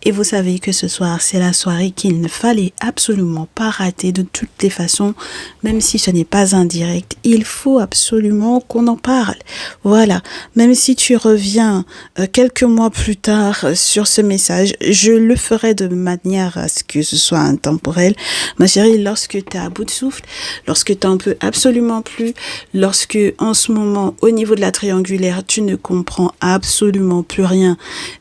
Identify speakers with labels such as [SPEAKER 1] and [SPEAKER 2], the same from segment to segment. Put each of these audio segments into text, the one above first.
[SPEAKER 1] Et vous savez que ce soir, c'est la soirée qu'il ne fallait absolument pas rater de toutes les façons, même si ce n'est pas indirect. Il faut absolument qu'on en parle. Voilà. Même si tu reviens quelques mois plus tard sur ce message, je le ferai de manière à ce que ce soit intemporel. Ma chérie, lorsque tu es à bout de souffle, lorsque tu n'en peux absolument plus, lorsque en ce moment, au niveau de la triangulaire, tu ne comprends absolument plus rien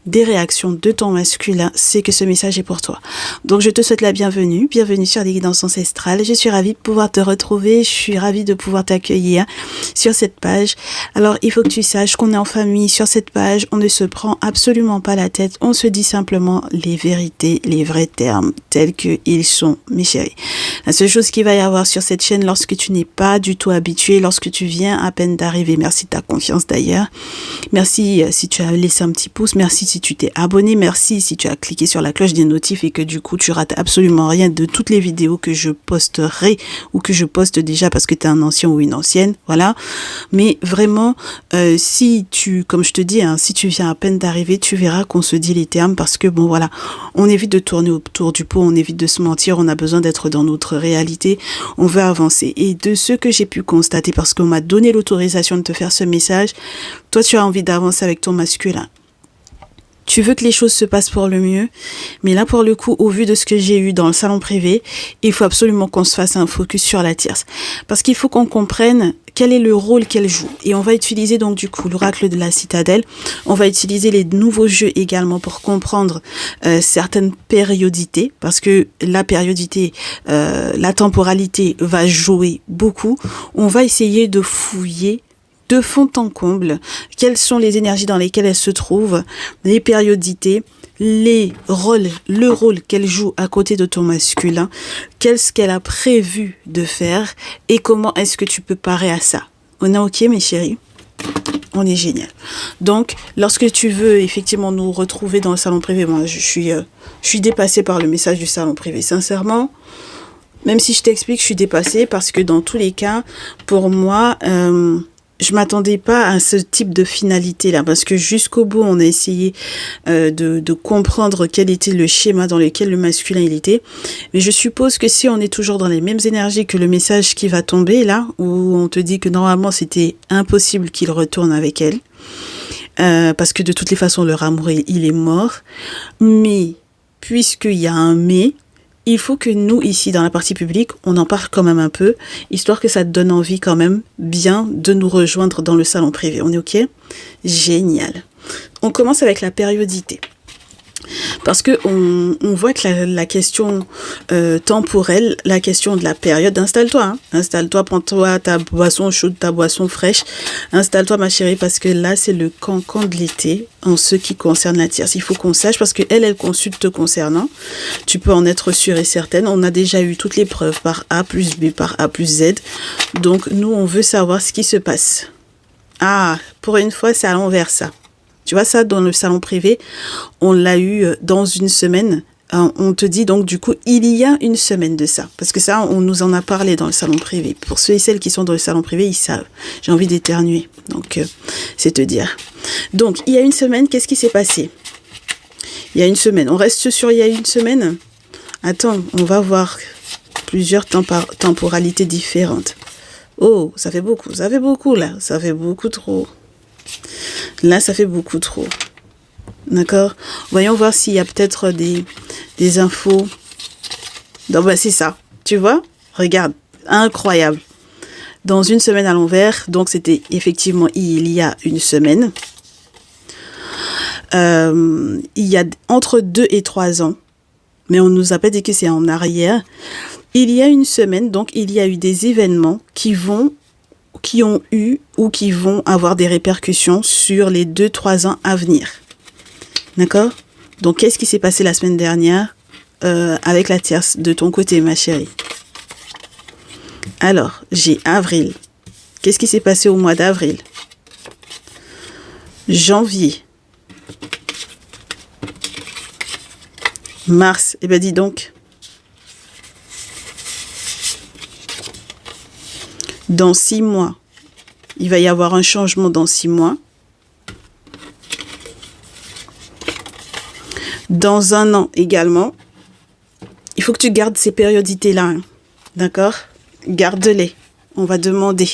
[SPEAKER 1] des réactions de ton masculin, c'est que ce message est pour toi. Donc je te souhaite la bienvenue, bienvenue sur les guidances ancestrales. Je suis ravie de pouvoir te retrouver, je suis ravie de pouvoir t'accueillir sur cette page. Alors il faut que tu saches qu'on est en famille sur cette page, on ne se prend absolument pas la tête, on se dit simplement les vérités, les vrais termes tels qu'ils sont, mes chéris. La seule chose qu'il va y avoir sur cette chaîne lorsque tu n'es pas du tout habitué, lorsque tu viens à peine d'arriver, merci de ta confiance d'ailleurs, merci si tu as laissé un petit pouce, merci si tu t'es abonné, merci si tu as cliqué sur la cloche des notifs et que du coup tu rates absolument rien de toutes les vidéos que je posterai ou que je poste déjà parce que tu es un ancien ou une ancienne, voilà. Mais vraiment, si tu, comme je te dis, hein, si tu viens à peine d'arriver, tu verras qu'on se dit les termes parce que bon voilà, on évite de tourner autour du pot, on évite de se mentir, on a besoin d'être dans notre réalité, on veut avancer. Et de ce que j'ai pu constater, parce qu'on m'a donné l'autorisation de te faire ce message, toi tu as envie d'avancer avec ton masculin. Tu veux que les choses se passent pour le mieux, mais là pour le coup, au vu de ce que j'ai eu dans le salon privé, il faut absolument qu'on se fasse un focus sur la tierce. Parce qu'il faut qu'on comprenne quel est le rôle qu'elle joue. Et on va utiliser donc du coup l'oracle de la citadelle, on va utiliser les nouveaux jeux également pour comprendre certaines périodités, parce que la périodité, la temporalité va jouer beaucoup. On va essayer de fouiller de fond en comble, quelles sont les énergies dans lesquelles elle se trouve, les périodités, les rôles, le rôle qu'elle joue à côté de ton masculin, qu'est-ce qu'elle a prévu de faire et comment est-ce que tu peux parer à ça. On est ok mes chéris? On est génial. Donc, lorsque tu veux effectivement nous retrouver dans le salon privé, moi je suis dépassée par le message du salon privé, sincèrement. Même si je t'explique, je suis dépassée parce que dans tous les cas, pour moi, je m'attendais pas à ce type de finalité là, parce que jusqu'au bout on a essayé de comprendre quel était le schéma dans lequel le masculin il était, mais je suppose que si on est toujours dans les mêmes énergies que le message qui va tomber là, où on te dit que normalement c'était impossible qu'il retourne avec elle, parce que de toutes les façons leur amour il est mort, mais puisqu'il y a un mais, il faut que nous, ici, dans la partie publique, on en parle quand même un peu, histoire que ça te donne envie quand même bien de nous rejoindre dans le salon privé. On est ok? Génial. On commence avec la périodité. Parce que on voit que la question temporelle, la question de la période, installe-toi, hein, installe-toi, prends-toi ta boisson chaude, ta boisson fraîche, installe-toi ma chérie, parce que là c'est le cancan de l'été en ce qui concerne la tierce. Il faut qu'on sache, parce que elle consulte te concernant, tu peux en être sûre et certaine, on a déjà eu toutes les preuves par A plus B par A plus Z, donc nous on veut savoir ce qui se passe. Ah, pour une fois c'est à l'envers ça. Tu vois ça dans le salon privé, on l'a eu dans une semaine. On te dit donc du coup, il y a une semaine de ça. Parce que ça, on nous en a parlé dans le salon privé. Pour ceux et celles qui sont dans le salon privé, ils savent. J'ai envie d'éternuer. Donc, c'est te dire. Donc, il y a une semaine, qu'est-ce qui s'est passé? Il y a une semaine. On reste sur il y a une semaine? Attends, on va voir plusieurs temporalités différentes. Oh, ça fait beaucoup là. Ça fait beaucoup trop. Là, ça fait beaucoup trop. D'accord? Voyons voir s'il y a peut-être des infos. Donc, bah, c'est ça. Tu vois? Regarde. Incroyable. Dans une semaine à l'envers. Donc, c'était effectivement il y a une semaine. Il y a entre 2 et 3 ans. Mais on nous a pas dit que c'est en arrière. Il y a une semaine. Donc, il y a eu des événements qui ont eu ou qui vont avoir des répercussions sur les 2-3 ans à venir. D'accord? Donc, qu'est-ce qui s'est passé la semaine dernière avec la tierce de ton côté, ma chérie? Alors, j'ai avril. Qu'est-ce qui s'est passé au mois d'avril? Janvier. Mars. Eh bien, dis donc. Dans 6 mois, il va y avoir un changement dans 6 mois. Dans un an également, il faut que tu gardes ces périodités-là. Hein. D'accord? Garde-les. On va demander.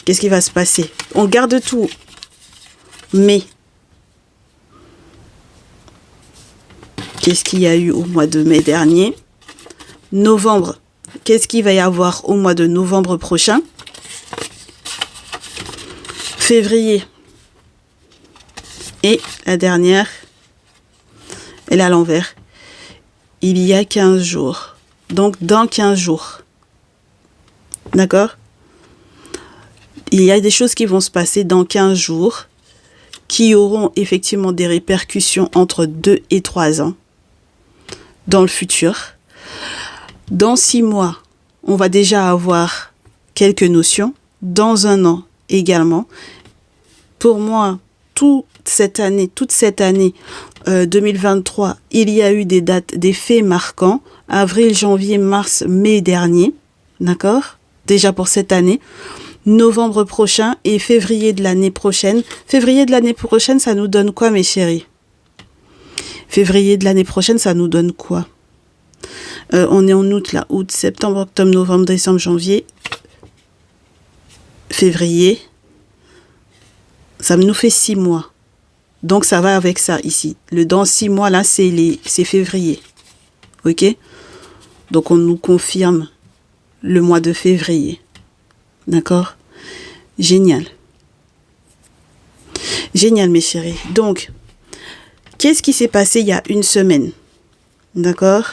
[SPEAKER 1] Qu'est-ce qui va se passer? On garde tout. Mais, qu'est-ce qu'il y a eu au mois de mai dernier? Novembre. Qu'est-ce qu'il va y avoir au mois de novembre prochain? Février. Et la dernière, elle est à l'envers. Il y a 15 jours. Donc, dans 15 jours. D'accord? Il y a des choses qui vont se passer dans 15 jours qui auront effectivement des répercussions entre 2 et 3 ans dans le futur. Dans 6 mois, on va déjà avoir quelques notions. Dans un an également. Pour moi, toute cette année 2023, il y a eu des dates, des faits marquants. Avril, janvier, mars, mai dernier. D'accord? Déjà pour cette année. Novembre prochain et février de l'année prochaine. Février de l'année prochaine, ça nous donne quoi, mes chéris? Février de l'année prochaine, ça nous donne quoi? On est en août, là. Août, septembre, octobre, novembre, décembre, janvier. Février. Ça nous fait 6 mois. Donc, ça va avec ça, ici. Le dans 6 mois, là, c'est février. OK? Donc, on nous confirme le mois de février. D'accord? Génial. Génial, mes chéris. Donc, qu'est-ce qui s'est passé il y a une semaine? D'accord?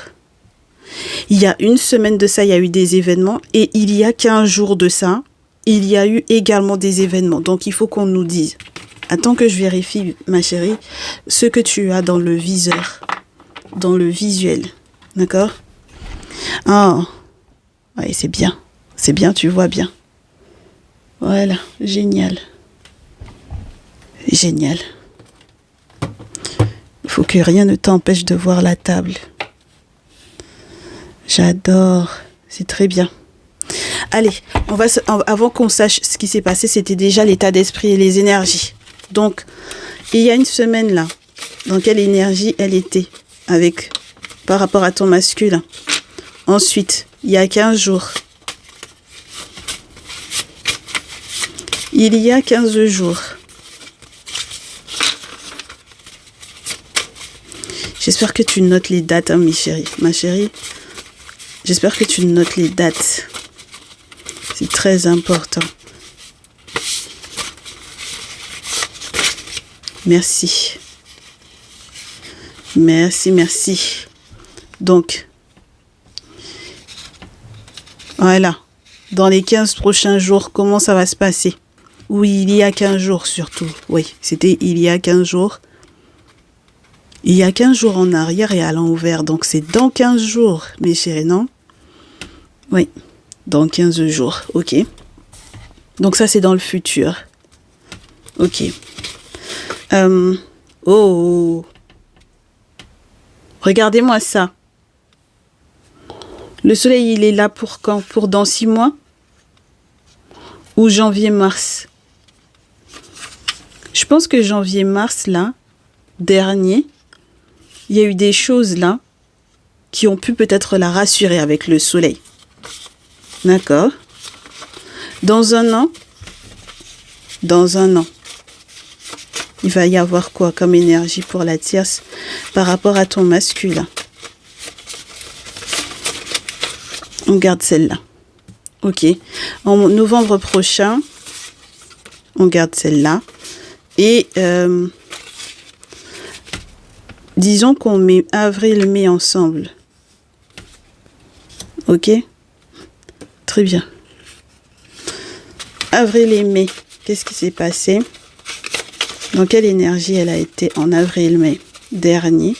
[SPEAKER 1] Il y a une semaine de ça, il y a eu des événements. Et il y a 15 jours de ça, il y a eu également des événements. Donc, il faut qu'on nous dise. Attends que je vérifie, ma chérie, ce que tu as dans le viseur, dans le visuel. D'accord? Ah, ouais, c'est bien. C'est bien, tu vois bien. Voilà, génial. Génial. Il faut que rien ne t'empêche de voir la table. J'adore. C'est très bien. Allez, avant qu'on sache ce qui s'est passé, c'était déjà l'état d'esprit et les énergies. Donc, il y a une semaine là, dans quelle énergie elle était par rapport à ton masculin. Ensuite, il y a 15 jours. Il y a 15 jours. J'espère que tu notes les dates, hein, mes chéris. Ma chérie, j'espère que tu notes les dates. C'est très important. Merci. Merci, merci. Donc, voilà. Dans les 15 prochains jours, comment ça va se passer? Oui, il y a 15 jours surtout. Oui, c'était il y a 15 jours. Il y a 15 jours en arrière et à l'envers. Donc, c'est dans 15 jours, mes chéris, non? Oui, dans 15 jours. OK. Donc, ça, c'est dans le futur. OK. Oh. Regardez-moi ça. Le soleil, il est là pour quand? Pour dans 6 mois? Ou janvier-mars? Je pense que janvier-mars, là, dernier, il y a eu des choses là qui ont pu peut-être la rassurer avec le soleil. D'accord? Dans un an, il va y avoir quoi comme énergie pour la tierce par rapport à ton masculin? On garde celle-là. OK. En novembre prochain, on garde celle-là. Et disons qu'on met avril-mai ensemble. OK? Très bien. Avril et mai, qu'est-ce qui s'est passé? Dans quelle énergie elle a été en avril-mai dernier?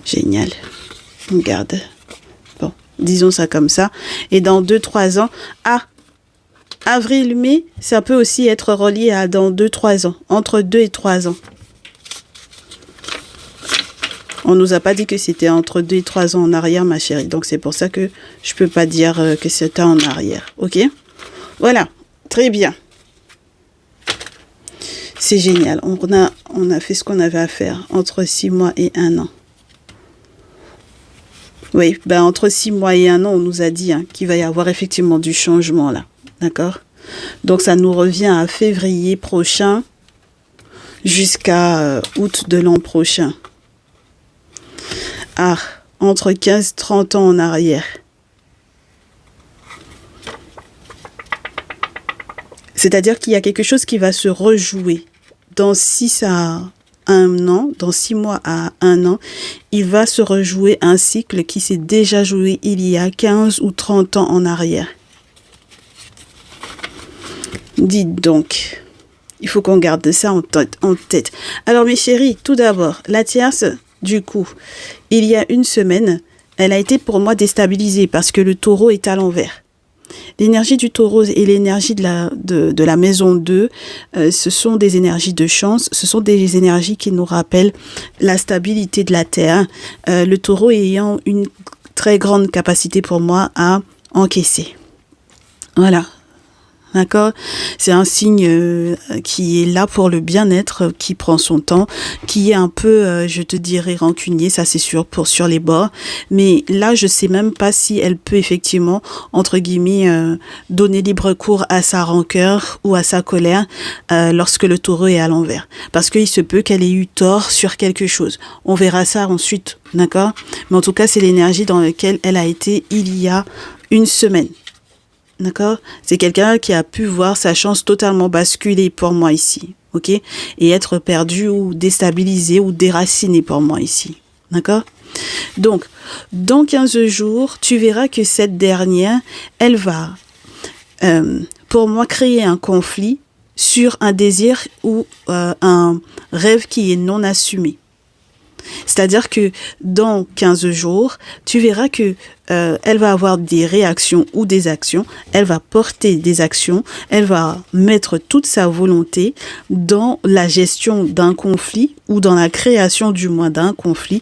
[SPEAKER 1] Génial. On garde. Bon, disons ça comme ça. Et dans 2-3 ans, avril-mai, ça peut aussi être relié à dans 2-3 ans. Entre 2 et 3 ans. On nous a pas dit que c'était entre 2 et 3 ans en arrière, ma chérie. Donc, c'est pour ça que je peux pas dire que c'était en arrière. OK? Voilà. Très bien. C'est génial. On a fait ce qu'on avait à faire entre 6 mois et 1 an. Oui, ben entre 6 mois et 1 an, on nous a dit qu'il va y avoir effectivement du changement là. D'accord? Donc ça nous revient à février prochain jusqu'à août de l'an prochain. Ah, entre 15 et 30 ans en arrière. C'est-à-dire qu'il y a quelque chose qui va se rejouer. Dans 6 à 1 an, dans 6 mois à 1 an, il va se rejouer un cycle qui s'est déjà joué il y a 15 ou 30 ans en arrière. Dites donc, il faut qu'on garde ça en tête. Alors mes chéris, tout d'abord, la tierce, du coup, il y a une semaine, elle a été pour moi déstabilisée parce que le taureau est à l'envers. L'énergie du taureau et l'énergie de la maison 2, ce sont des énergies de chance, ce sont des énergies qui nous rappellent la stabilité de la terre. Le taureau ayant une très grande capacité pour moi à encaisser. Voilà. D'accord? C'est un signe qui est là pour le bien-être, qui prend son temps, qui est un peu, je te dirais, rancunier, ça c'est sûr, sur les bords. Mais là, je sais même pas si elle peut effectivement, entre guillemets, donner libre cours à sa rancœur ou à sa colère lorsque le taureau est à l'envers. Parce qu'il se peut qu'elle ait eu tort sur quelque chose. On verra ça ensuite, d'accord? Mais en tout cas, c'est l'énergie dans laquelle elle a été il y a une semaine. D'accord? C'est quelqu'un qui a pu voir sa chance totalement basculer pour moi ici. Ok? Et être perdu ou déstabilisé ou déraciné pour moi ici. D'accord? Donc, dans 15 jours, tu verras que cette dernière, elle va, pour moi, créer un conflit sur un désir ou un rêve qui est non assumé. C'est-à-dire que dans 15 jours, tu verras que elle va avoir des réactions ou des actions, elle va porter des actions, elle va mettre toute sa volonté dans la gestion d'un conflit ou dans la création du moins d'un conflit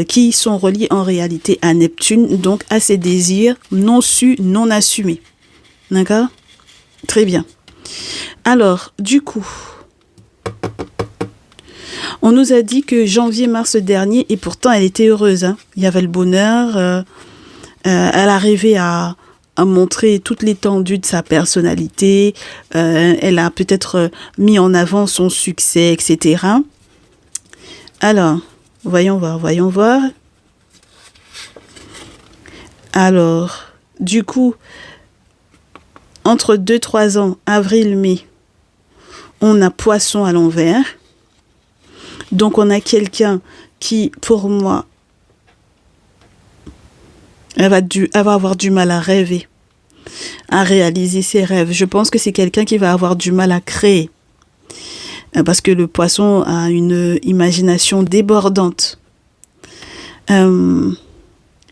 [SPEAKER 1] qui sont reliés en réalité à Neptune, donc à ses désirs non sus, non assumés. D'accord? Très bien. Alors, du coup... On nous a dit que janvier-mars dernier, et pourtant elle était heureuse, hein. Il y avait le bonheur, elle arrivait à montrer toute l'étendue de sa personnalité, elle a peut-être mis en avant son succès, etc. Alors, voyons voir. Alors, du coup, entre 2-3 ans, avril-mai, on a Poisson à l'envers. Donc, on a quelqu'un qui, pour moi, elle va avoir du mal à rêver, à réaliser ses rêves. Je pense que c'est quelqu'un qui va avoir du mal à créer. Parce que le poisson a une imagination débordante. Il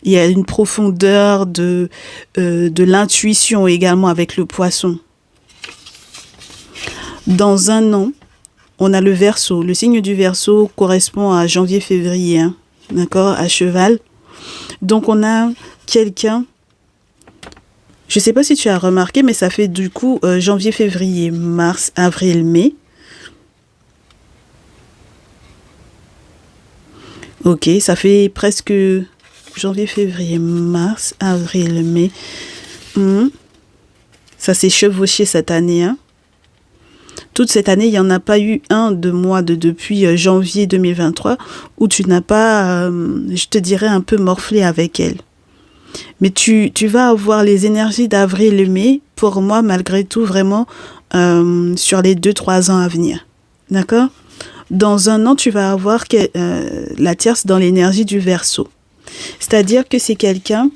[SPEAKER 1] y a une profondeur de l'intuition également avec le poisson. Dans 1 an, on a le Verseau. Le signe du Verseau correspond à janvier-février, hein, d'accord, à cheval. Donc, on a quelqu'un, je ne sais pas si tu as remarqué, mais ça fait du coup janvier, février, mars, avril, mai. Ok, ça fait presque janvier, février, mars, avril, mai. Ça s'est chevauché cette année, hein. Toute cette année, il n'y en a pas eu un de mois depuis janvier 2023 où tu n'as pas, je te dirais, un peu morflé avec elle. Mais tu vas avoir les énergies d'avril et mai, pour moi, malgré tout, vraiment, sur les 2-3 ans à venir. D'accord? Dans 1 an, tu vas avoir la tierce dans l'énergie du Verseau. C'est-à-dire que c'est quelqu'un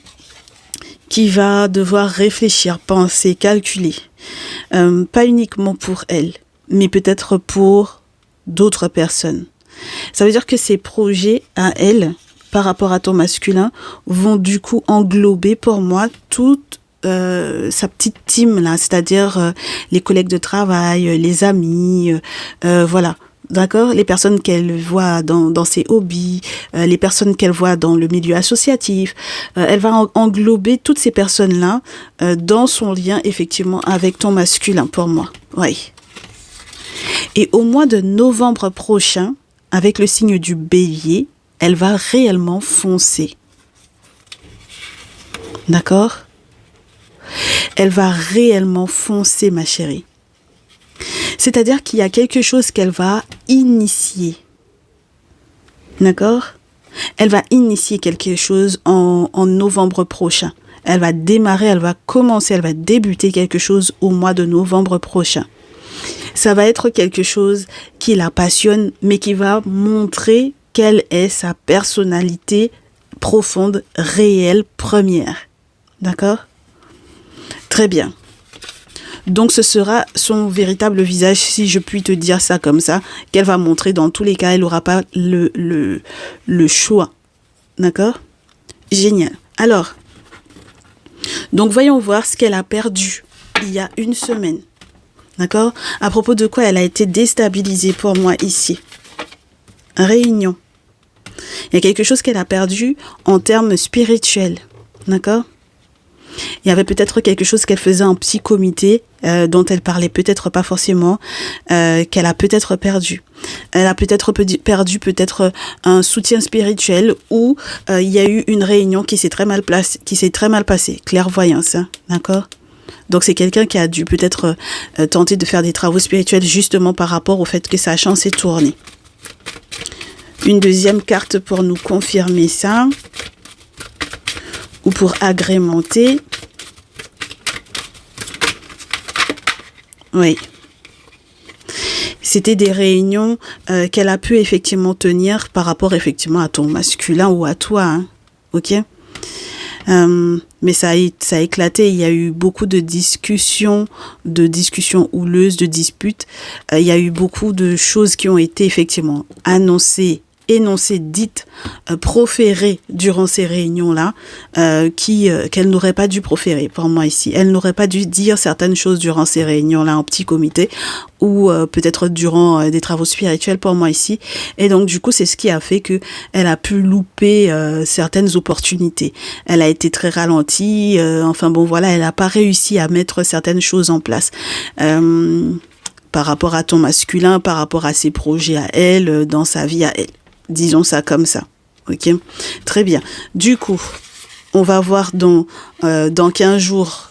[SPEAKER 1] qui va devoir réfléchir, penser, calculer. Pas uniquement pour elle, mais peut-être pour d'autres personnes. Ça veut dire que ces projets à elle, par rapport à ton masculin, vont du coup englober pour moi toute sa petite team là, c'est-à-dire les collègues de travail, les amis, voilà. D'accord? Les personnes qu'elle voit dans ses hobbies, les personnes qu'elle voit dans le milieu associatif. Elle va englober toutes ces personnes-là dans son lien, effectivement, avec ton masculin, pour moi. Oui. Et au mois de novembre prochain, avec le signe du bélier, elle va réellement foncer. D'accord? Elle va réellement foncer, ma chérie. C'est-à-dire qu'il y a quelque chose qu'elle va initier. D'accord? Elle va initier quelque chose en novembre prochain. Elle va démarrer, elle va commencer, elle va débuter quelque chose au mois de novembre prochain. Ça va être quelque chose qui la passionne, mais qui va montrer quelle est sa personnalité profonde, réelle, première. D'accord? Très bien. Donc, ce sera son véritable visage, si je puis te dire ça comme ça, qu'elle va montrer. Dans tous les cas, elle n'aura pas le choix. D'accord? Génial. Alors, donc voyons voir ce qu'elle a perdu il y a une semaine. D'accord? À propos de quoi elle a été déstabilisée pour moi ici. Réunion. Il y a quelque chose qu'elle a perdu en termes spirituels. D'accord? Il y avait peut-être quelque chose qu'elle faisait en petit comité, dont elle parlait peut-être pas forcément, qu'elle a peut-être perdu. Elle a peut-être perdu peut-être un soutien spirituel ou il y a eu une réunion qui s'est très mal passée. Clairvoyance, hein, d'accord? Donc c'est quelqu'un qui a dû peut-être tenter de faire des travaux spirituels justement par rapport au fait que sa chance est tournée. Une deuxième carte pour nous confirmer ça. Ou pour agrémenter. Oui. C'était des réunions qu'elle a pu effectivement tenir par rapport effectivement à ton masculin ou à toi. Hein. Ok? Mais ça a éclaté. Il y a eu beaucoup de discussions houleuses, de disputes. Il y a eu beaucoup de choses qui ont été effectivement annoncées, énoncées, dites, proférées durant ces réunions-là, qu'elle n'aurait pas dû proférer pour moi ici. Elle n'aurait pas dû dire certaines choses durant ces réunions-là en petit comité ou peut-être durant des travaux spirituels pour moi ici. Et donc du coup, c'est ce qui a fait que elle a pu louper certaines opportunités. Elle a été très ralentie. Enfin bon, voilà, elle n'a pas réussi à mettre certaines choses en place. Par rapport à ton masculin, par rapport à ses projets à elle, dans sa vie à elle. Disons ça comme ça. Ok? Très bien. Du coup, on va voir dans 15 jours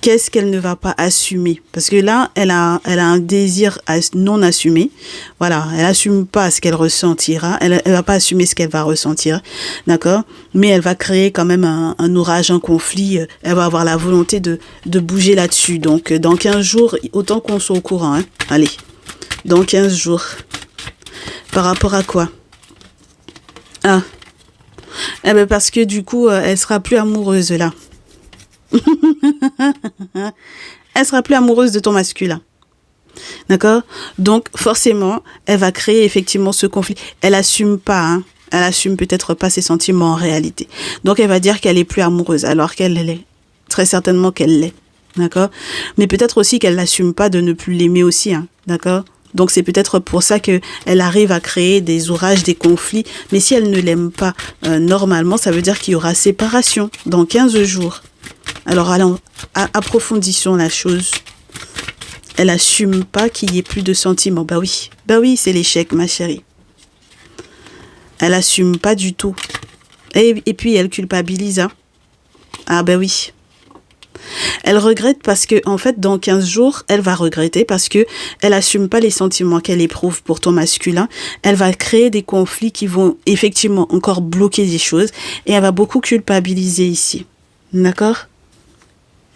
[SPEAKER 1] qu'est-ce qu'elle ne va pas assumer. Parce que là, elle a un désir non assumé. Voilà, elle assume pas ce qu'elle ressentira. Elle va pas assumer ce qu'elle va ressentir. D'accord? Mais elle va créer quand même un orage, un conflit. Elle va avoir la volonté de bouger là-dessus. Donc, dans 15 jours, autant qu'on soit au courant. Hein. Allez, dans 15 jours. Par rapport à quoi? Ah. Eh ben parce que du coup, elle sera plus amoureuse là. Elle sera plus amoureuse de ton masculin. D'accord? Donc, forcément, elle va créer effectivement ce conflit. Elle assume pas, hein. Elle assume peut-être pas ses sentiments en réalité. Donc, elle va dire qu'elle est plus amoureuse alors qu'elle l'est. Très certainement qu'elle l'est. D'accord? Mais peut-être aussi qu'elle n'assume pas de ne plus l'aimer aussi, hein. D'accord? Donc, c'est peut-être pour ça qu'elle arrive à créer des orages, des conflits. Mais si elle ne l'aime pas normalement, ça veut dire qu'il y aura séparation dans 15 jours. Alors, allons, approfondissons la chose. Elle n'assume pas qu'il n'y ait plus de sentiments. Bah oui, c'est l'échec, ma chérie. Elle n'assume pas du tout. Et puis, elle culpabilise. Hein. Ah bah oui. Elle regrette parce que, en fait, dans 15 jours, elle va regretter parce que elle assume pas les sentiments qu'elle éprouve pour ton masculin. Elle va créer des conflits qui vont effectivement encore bloquer des choses et elle va beaucoup culpabiliser ici. D'accord?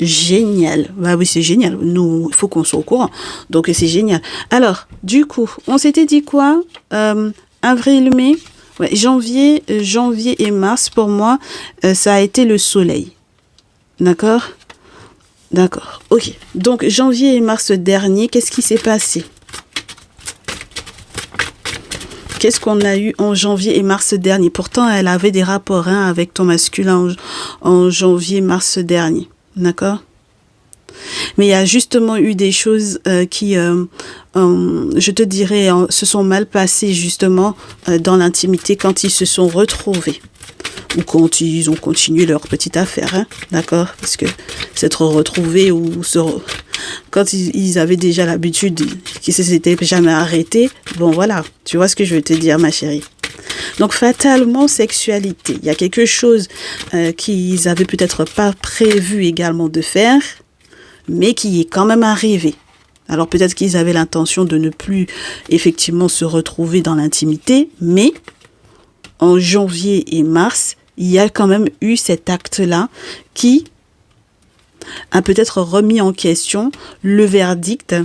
[SPEAKER 1] Génial. Bah oui, c'est génial. Nous, il faut qu'on soit au courant. Donc, c'est génial. Alors, du coup, on s'était dit quoi? Avril, mai, ouais, janvier et mars, pour moi, ça a été le soleil. D'accord? D'accord, ok. Donc, janvier et mars dernier, qu'est-ce qui s'est passé? Qu'est-ce qu'on a eu en janvier et mars dernier? Pourtant, elle avait des rapports avec ton masculin en janvier et mars dernier. D'accord? Mais il y a justement eu des choses qui, je te dirais, se sont mal passées justement dans l'intimité quand ils se sont retrouvés. ou quand ils ont continué leur petite affaire, hein, d'accord? Parce que s'être retrouvés ou quand ils avaient déjà l'habitude, qu'ils ne s'étaient jamais arrêtés, bon voilà, tu vois ce que je veux te dire, ma chérie. Donc fatalement, sexualité, il y a quelque chose qu'ils avaient peut-être pas prévu également de faire, mais qui est quand même arrivé. Alors peut-être qu'ils avaient l'intention de ne plus effectivement se retrouver dans l'intimité, mais en janvier et mars, il y a quand même eu cet acte-là qui a peut-être remis en question le verdict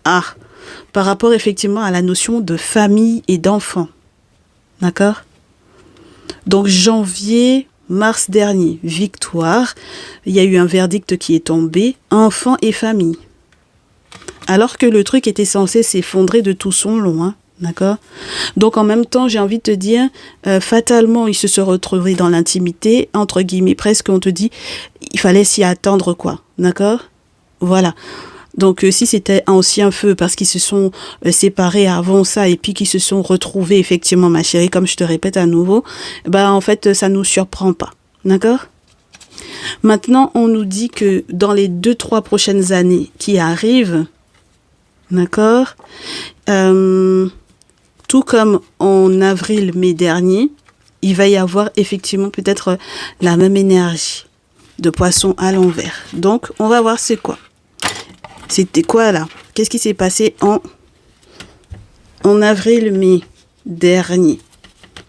[SPEAKER 1] par rapport effectivement à la notion de famille et d'enfant. D'accord? Donc janvier, mars dernier, victoire, il y a eu un verdict qui est tombé, enfant et famille. Alors que le truc était censé s'effondrer de tout son long, hein, d'accord? Donc en même temps, j'ai envie de te dire, fatalement, ils se sont retrouvés dans l'intimité, entre guillemets, presque on te dit, il fallait s'y attendre, quoi, d'accord? Voilà. Donc si c'était un ancien feu parce qu'ils se sont séparés avant ça et puis qu'ils se sont retrouvés effectivement, ma chérie, comme je te répète à nouveau, bah en fait ça nous surprend pas, d'accord? Maintenant on nous dit que dans les 2-3 prochaines années qui arrivent, d'accord, tout comme en avril-mai dernier, il va y avoir effectivement peut-être la même énergie de poisson à l'envers. Donc on va voir c'est quoi. C'était quoi là? Qu'est-ce qui s'est passé en avril-mai dernier,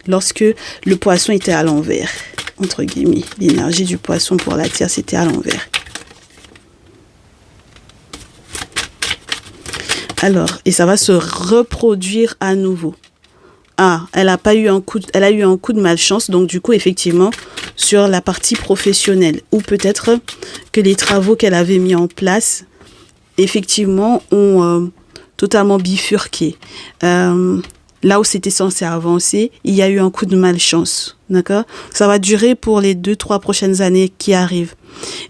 [SPEAKER 1] lorsque le poisson était à l'envers, entre guillemets. L'énergie du poisson pour la Terre, c'était à l'envers. Alors, et ça va se reproduire à nouveau. Ah, elle a eu un coup de malchance, donc du coup, effectivement, sur la partie professionnelle. Ou peut-être que les travaux qu'elle avait mis en place effectivement, ont totalement bifurqué. Là où c'était censé avancer, il y a eu un coup de malchance. D'accord? Ça va durer pour les 2-3 prochaines années qui arrivent.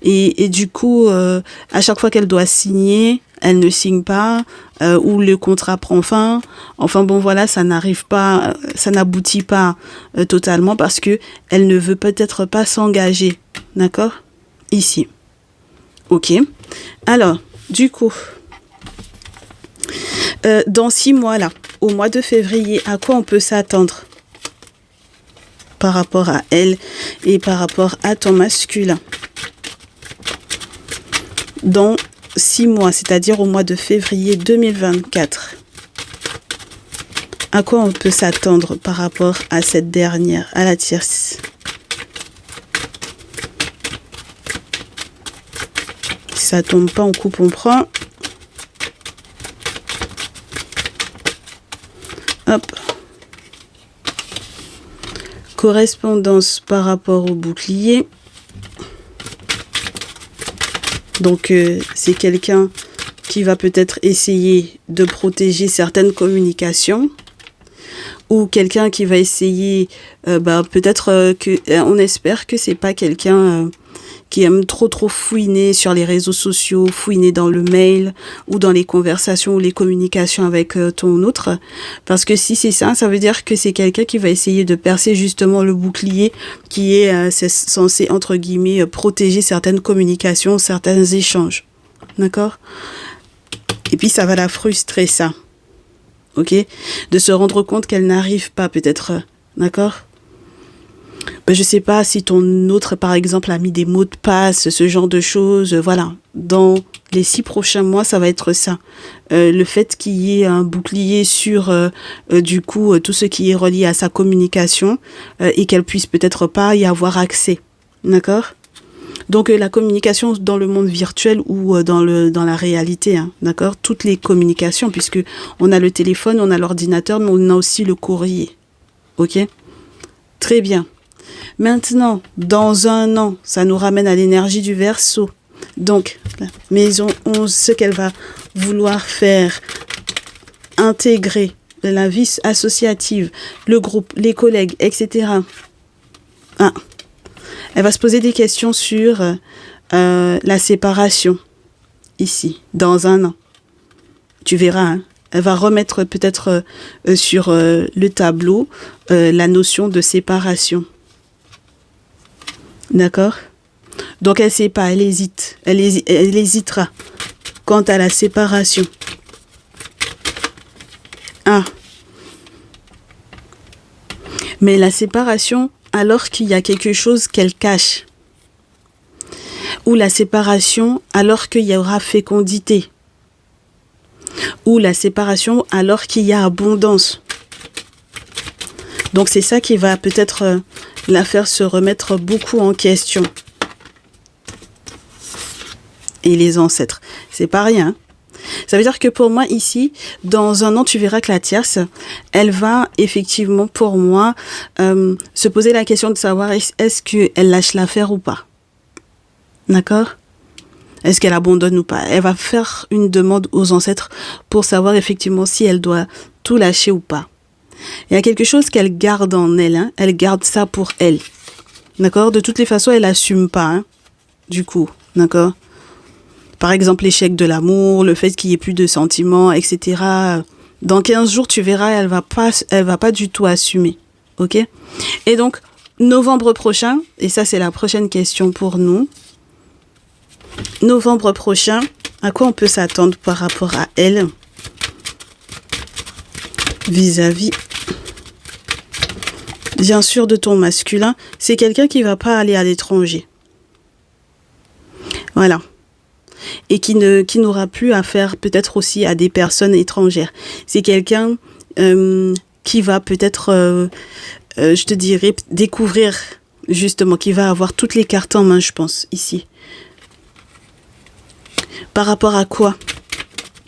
[SPEAKER 1] Et du coup, à chaque fois qu'elle doit signer, elle ne signe pas, ou le contrat prend fin. Enfin bon, voilà, ça n'arrive pas, ça n'aboutit pas totalement parce que elle ne veut peut-être pas s'engager. D'accord? Ici. Ok. Alors, du coup, dans 6 mois là, au mois de février, à quoi on peut s'attendre par rapport à elle et par rapport à ton masculin? Dans 6 mois, c'est-à-dire au mois de février 2024, à quoi on peut s'attendre par rapport à cette dernière, à la tierce? Si ça tombe pas, on coupe, on prend. Hop. Correspondance par rapport au bouclier. Donc, c'est quelqu'un qui va peut-être essayer de protéger certaines communications. Ou quelqu'un qui va essayer, peut-être on espère que c'est pas quelqu'un qui aime trop fouiner sur les réseaux sociaux, fouiner dans le mail ou dans les conversations ou les communications avec ton autre. Parce que si c'est ça, ça veut dire que c'est quelqu'un qui va essayer de percer justement le bouclier qui est censé, entre guillemets, protéger certaines communications, certains échanges. D'accord? Et puis ça va la frustrer, ça. Ok? De se rendre compte qu'elle n'arrive pas, peut-être. D'accord? Je sais pas si ton autre, par exemple, a mis des mots de passe, ce genre de choses. Voilà. Dans les 6 prochains mois, ça va être ça. Le fait qu'il y ait un bouclier sur, du coup, tout ce qui est relié à sa communication et qu'elle puisse peut-être pas y avoir accès. D'accord? Donc, la communication dans le monde virtuel ou dans la réalité, hein, d'accord? Toutes les communications, puisque on a le téléphone, on a l'ordinateur, mais on a aussi le courrier. Ok? Très bien. Maintenant, dans 1 an, ça nous ramène à l'énergie du Verseau. Donc, la maison 11, ce qu'elle va vouloir faire, intégrer la vie associative, le groupe, les collègues, etc. Ah. Elle va se poser des questions sur la séparation, ici, dans 1 an. Tu verras, hein. Elle va remettre peut-être sur le tableau la notion de séparation. D'accord? Donc, elle ne sait pas, elle hésite. Elle hésitera quant à la séparation. Ah. Mais la séparation, alors qu'il y a quelque chose qu'elle cache. Ou la séparation, alors qu'il y aura fécondité. Ou la séparation, alors qu'il y a abondance. Donc, c'est ça qui va peut-être la faire se remettre beaucoup en question. Et les ancêtres, c'est pas rien. Hein. Ça veut dire que pour moi, ici, dans un an, tu verras que la tierce, elle va effectivement, pour moi, se poser la question de savoir est-ce qu'elle lâche l'affaire ou pas. D'accord? Est-ce qu'elle abandonne ou pas? Elle va faire une demande aux ancêtres pour savoir effectivement si elle doit tout lâcher ou pas. Il y a quelque chose qu'elle garde en elle. Hein? Elle garde ça pour elle. D'accord? De toutes les façons, elle n'assume pas. Hein? Du coup, d'accord? Par exemple, l'échec de l'amour, le fait qu'il n'y ait plus de sentiments, etc. Dans 15 jours, tu verras, elle va pas du tout assumer. Ok? Et donc, novembre prochain, et ça c'est la prochaine question pour nous. Novembre prochain, à quoi on peut s'attendre par rapport à elle vis-à-vis, bien sûr, de ton masculin. C'est quelqu'un qui ne va pas aller à l'étranger. Voilà. Et qui n'aura plus affaire peut-être aussi à des personnes étrangères. C'est quelqu'un qui va peut-être, je te dirais, découvrir, justement, qui va avoir toutes les cartes en main, je pense, ici. Par rapport à quoi?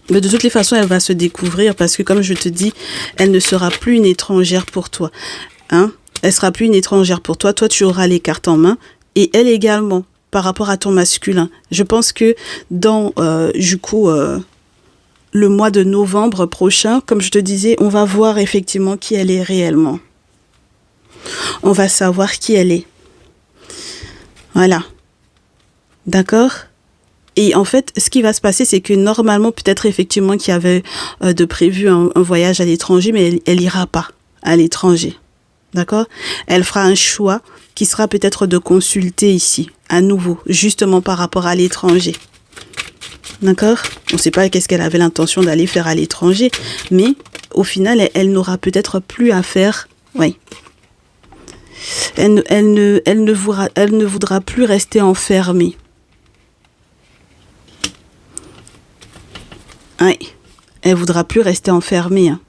[SPEAKER 1] Mais de toutes les façons, elle va se découvrir parce que, comme je te dis, elle ne sera plus une étrangère pour toi. Hein? Elle sera plus une étrangère pour toi. Toi, tu auras les cartes en main. Et elle également, par rapport à ton masculin. Je pense que dans, le mois de novembre prochain, comme je te disais, on va voir effectivement qui elle est réellement. On va savoir qui elle est. Voilà. D'accord ? Et en fait, ce qui va se passer, c'est que normalement, peut-être effectivement qu'il y avait de prévu un voyage à l'étranger, mais elle ira pas à l'étranger. D'accord? Elle fera un choix qui sera peut-être de consulter ici, à nouveau, justement par rapport à l'étranger. D'accord? On ne sait pas qu'est-ce qu'elle avait l'intention d'aller faire à l'étranger, mais au final, elle n'aura peut-être plus à faire. Oui. Elle ne voudra plus rester enfermée. Oui, elle voudra plus rester enfermée. Hein.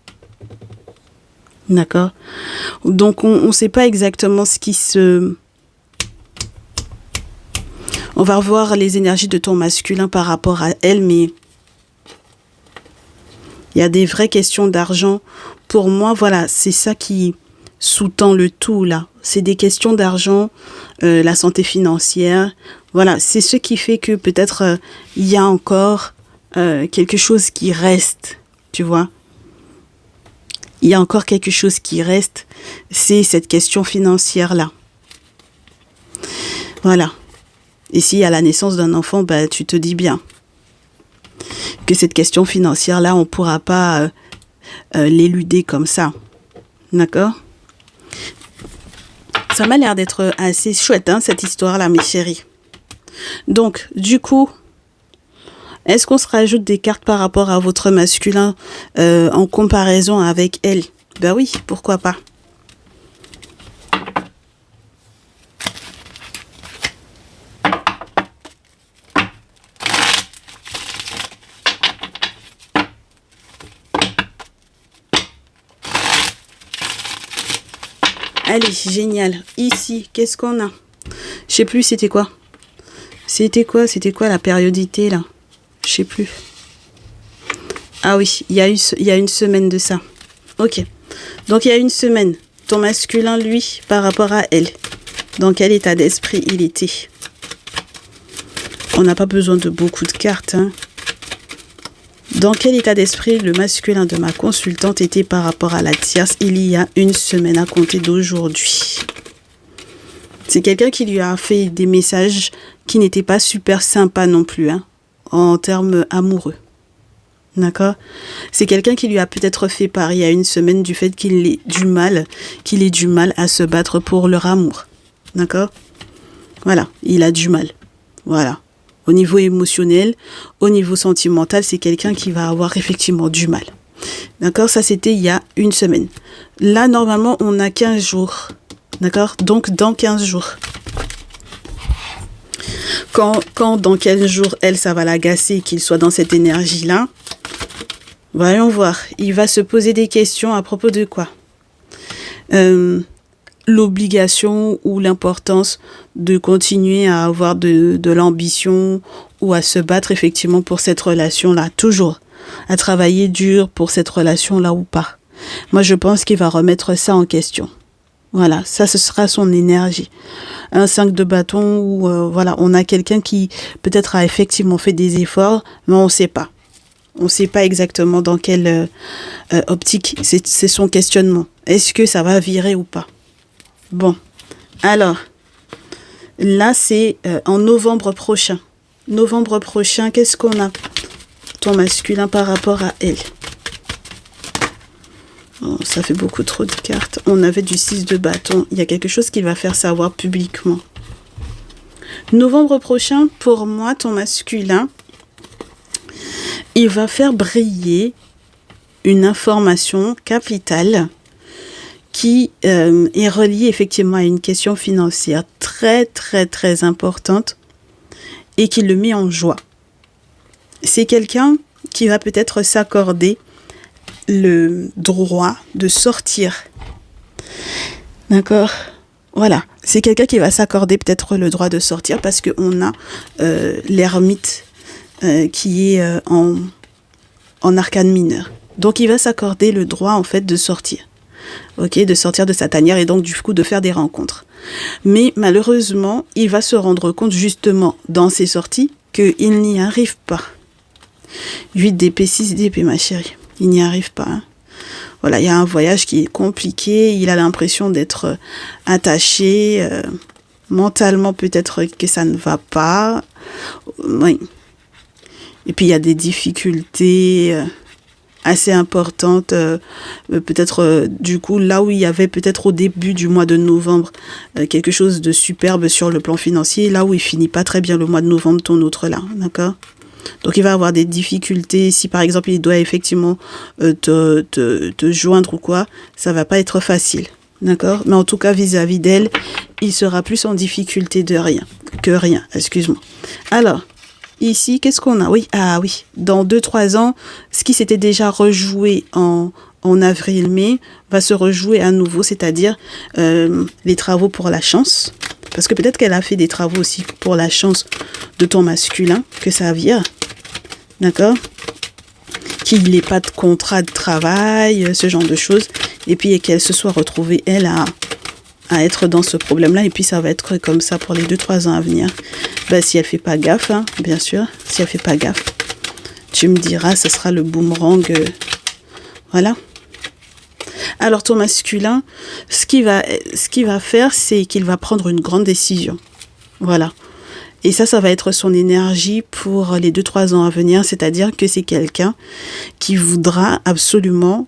[SPEAKER 1] D'accord. Donc, on ne sait pas exactement ce qui se... On va revoir les énergies de ton masculin par rapport à elle, mais il y a des vraies questions d'argent. Pour moi, voilà, c'est ça qui sous-tend le tout, là. C'est des questions d'argent, la santé financière. Voilà, c'est ce qui fait que peut-être il y a encore... quelque chose qui reste, tu vois. Il y a encore quelque chose qui reste, c'est cette question financière-là. Voilà. Et si à la naissance d'un enfant, bah, tu te dis bien que cette question financière-là, on ne pourra pas l'éluder comme ça. D'accord ? Ça m'a l'air d'être assez chouette, hein, cette histoire-là, mes chéris. Donc, du coup... Est-ce qu'on se rajoute des cartes par rapport à votre masculin en comparaison avec elle? Ben oui, pourquoi pas. Allez, génial. Ici, qu'est-ce qu'on a? Je sais plus, c'était quoi? C'était quoi la périodité là? Je sais plus. Ah oui, il y a une semaine de ça. Ok. Donc, il y a une semaine. Ton masculin, lui, par rapport à elle. Dans quel état d'esprit il était? On n'a pas besoin de beaucoup de cartes. Hein. Dans quel état d'esprit le masculin de ma consultante était par rapport à la tierce il y a une semaine à compter d'aujourd'hui? C'est quelqu'un qui lui a fait des messages qui n'étaient pas super sympas non plus, hein. En termes amoureux. D'accord? C'est quelqu'un qui lui a peut-être fait part il y a une semaine du fait qu'il ait du mal à se battre pour leur amour. D'accord? Voilà, il a du mal. Voilà. Au niveau émotionnel, au niveau sentimental, c'est quelqu'un qui va avoir effectivement du mal. D'accord? Ça, c'était il y a une semaine. Là, normalement, on a 15 jours. D'accord? Donc, dans 15 jours. Quand dans 15 jours, elle, ça va l'agacer, qu'il soit dans cette énergie-là, voyons voir. Il va se poser des questions à propos de quoi? L'obligation ou l'importance de continuer à avoir de l'ambition ou à se battre effectivement pour cette relation-là, toujours, à travailler dur pour cette relation-là ou pas. Moi, je pense qu'il va remettre ça en question. Voilà, ça, ce sera son énergie. Un 5 de bâton où, voilà, on a quelqu'un qui peut-être a effectivement fait des efforts, mais on ne sait pas. On ne sait pas exactement dans quelle optique c'est son questionnement. Est-ce que ça va virer ou pas? Bon, alors, là, c'est en novembre prochain. Novembre prochain, qu'est-ce qu'on a? Ton masculin par rapport à elle. Oh, ça fait beaucoup trop de cartes. On avait du 6 de bâton. Il y a quelque chose qu'il va faire savoir publiquement. Novembre prochain, pour moi, ton masculin, il va faire briller une information capitale qui est reliée effectivement à une question financière très, très, très importante et qui le met en joie. C'est quelqu'un qui va peut-être s'accorder le droit de sortir. D'accord? Voilà. C'est quelqu'un qui va s'accorder peut-être le droit de sortir parce qu'on a l'ermite qui est en arcane mineur. Donc, il va s'accorder le droit, en fait, de sortir. Ok, de sortir de sa tanière et donc, du coup, de faire des rencontres. Mais, malheureusement, il va se rendre compte, justement, dans ses sorties, qu'il n'y arrive pas. 8 d'épée, 6 d'épée, ma chérie. Il n'y arrive pas. Hein. Voilà, il y a un voyage qui est compliqué. Il a l'impression d'être attaché. Mentalement, peut-être que ça ne va pas. Oui. Et puis, il y a des difficultés assez importantes. Peut-être, du coup, là où il y avait peut-être au début du mois de novembre quelque chose de superbe sur le plan financier, là où il finit pas très bien le mois de novembre, ton autre là, d'accord? Donc, il va avoir des difficultés. Si, par exemple, il doit effectivement te joindre ou quoi, ça va pas être facile, d'accord? Mais en tout cas, vis-à-vis d'elle, il sera plus en difficulté que rien, excuse-moi. Alors, ici, qu'est-ce qu'on a? Oui, dans 2-3 ans, ce qui s'était déjà rejoué en avril-mai va se rejouer à nouveau, c'est-à-dire les travaux pour la chance. Parce que peut-être qu'elle a fait des travaux aussi pour la chance de ton masculin, que ça vire. D'accord? Qu'il n'ait pas de contrat de travail, ce genre de choses. Et puis qu'elle se soit retrouvée, elle, à être dans ce problème-là. Et puis ça va être comme ça pour les 2-3 ans à venir. Ben, si elle ne fait pas gaffe, hein, bien sûr. Si elle ne fait pas gaffe, tu me diras, ce sera le boomerang. Voilà. Alors, ton masculin, ce qu'il va faire, c'est qu'il va prendre une grande décision. Voilà. Et ça va être son énergie pour les 2-3 ans à venir. C'est-à-dire que c'est quelqu'un qui voudra absolument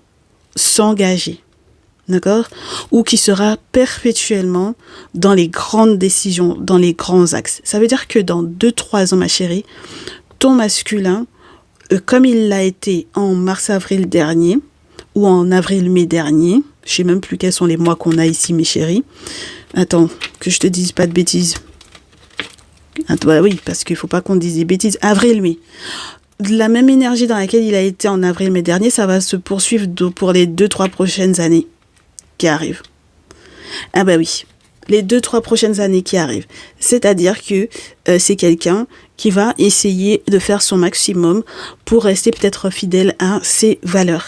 [SPEAKER 1] s'engager. D'accord? Ou qui sera perpétuellement dans les grandes décisions, dans les grands axes. Ça veut dire que dans 2-3 ans, ma chérie, ton masculin, comme il l'a été en mars-avril dernier, ou en avril-mai dernier, je ne sais même plus quels sont les mois qu'on a ici, mes chéris. Attends, que je te dise pas de bêtises. Attends, bah oui, parce qu'il ne faut pas qu'on dise des bêtises. Avril-mai. La même énergie dans laquelle il a été en avril-mai dernier, ça va se poursuivre pour les 2-3 prochaines années qui arrivent. Ah bah oui, les 2-3 prochaines années qui arrivent. C'est-à-dire que c'est quelqu'un qui va essayer de faire son maximum pour rester peut-être fidèle à ses valeurs.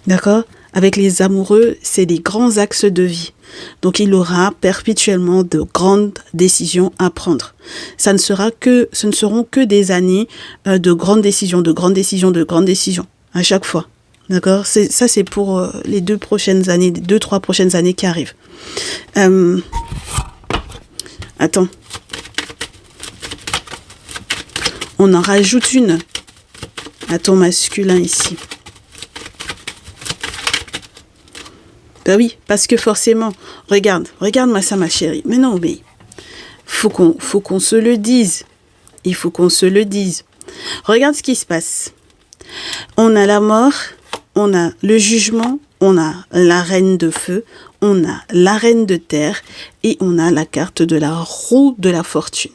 [SPEAKER 1] D'accord? Avec les amoureux, c'est des grands axes de vie. Donc, il aura perpétuellement de grandes décisions à prendre. Ce ne seront que des années de grandes décisions, à chaque fois. D'accord? Ça, c'est pour les 2-3 prochaines années qui arrivent. Attends. On en rajoute une à ton masculin ici. Ben oui, parce que forcément, regarde-moi ça, ma chérie. Mais non, mais Faut qu'on se le dise. Il faut qu'on se le dise. Regarde ce qui se passe. On a la mort, on a le jugement, on a la reine de feu, on a la reine de terre et on a la carte de la roue de la fortune.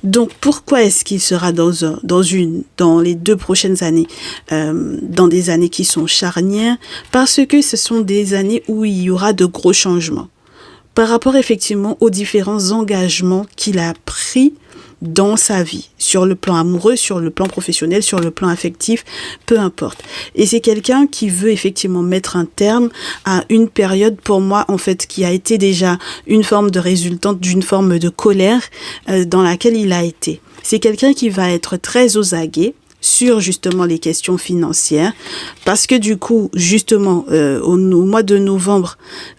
[SPEAKER 1] Donc, pourquoi est-ce qu'il sera dans les 2 prochaines années, dans des années qui sont charnières? Parce que ce sont des années où il y aura de gros changements. Par rapport effectivement aux différents engagements qu'il a pris dans sa vie, sur le plan amoureux, sur le plan professionnel, sur le plan affectif, peu importe. Et c'est quelqu'un qui veut effectivement mettre un terme à une période, pour moi, en fait, qui a été déjà une forme de résultante d'une forme de colère dans laquelle il a été. C'est quelqu'un qui va être très aux aguets sur justement les questions financières, parce que du coup, justement, au mois de novembre,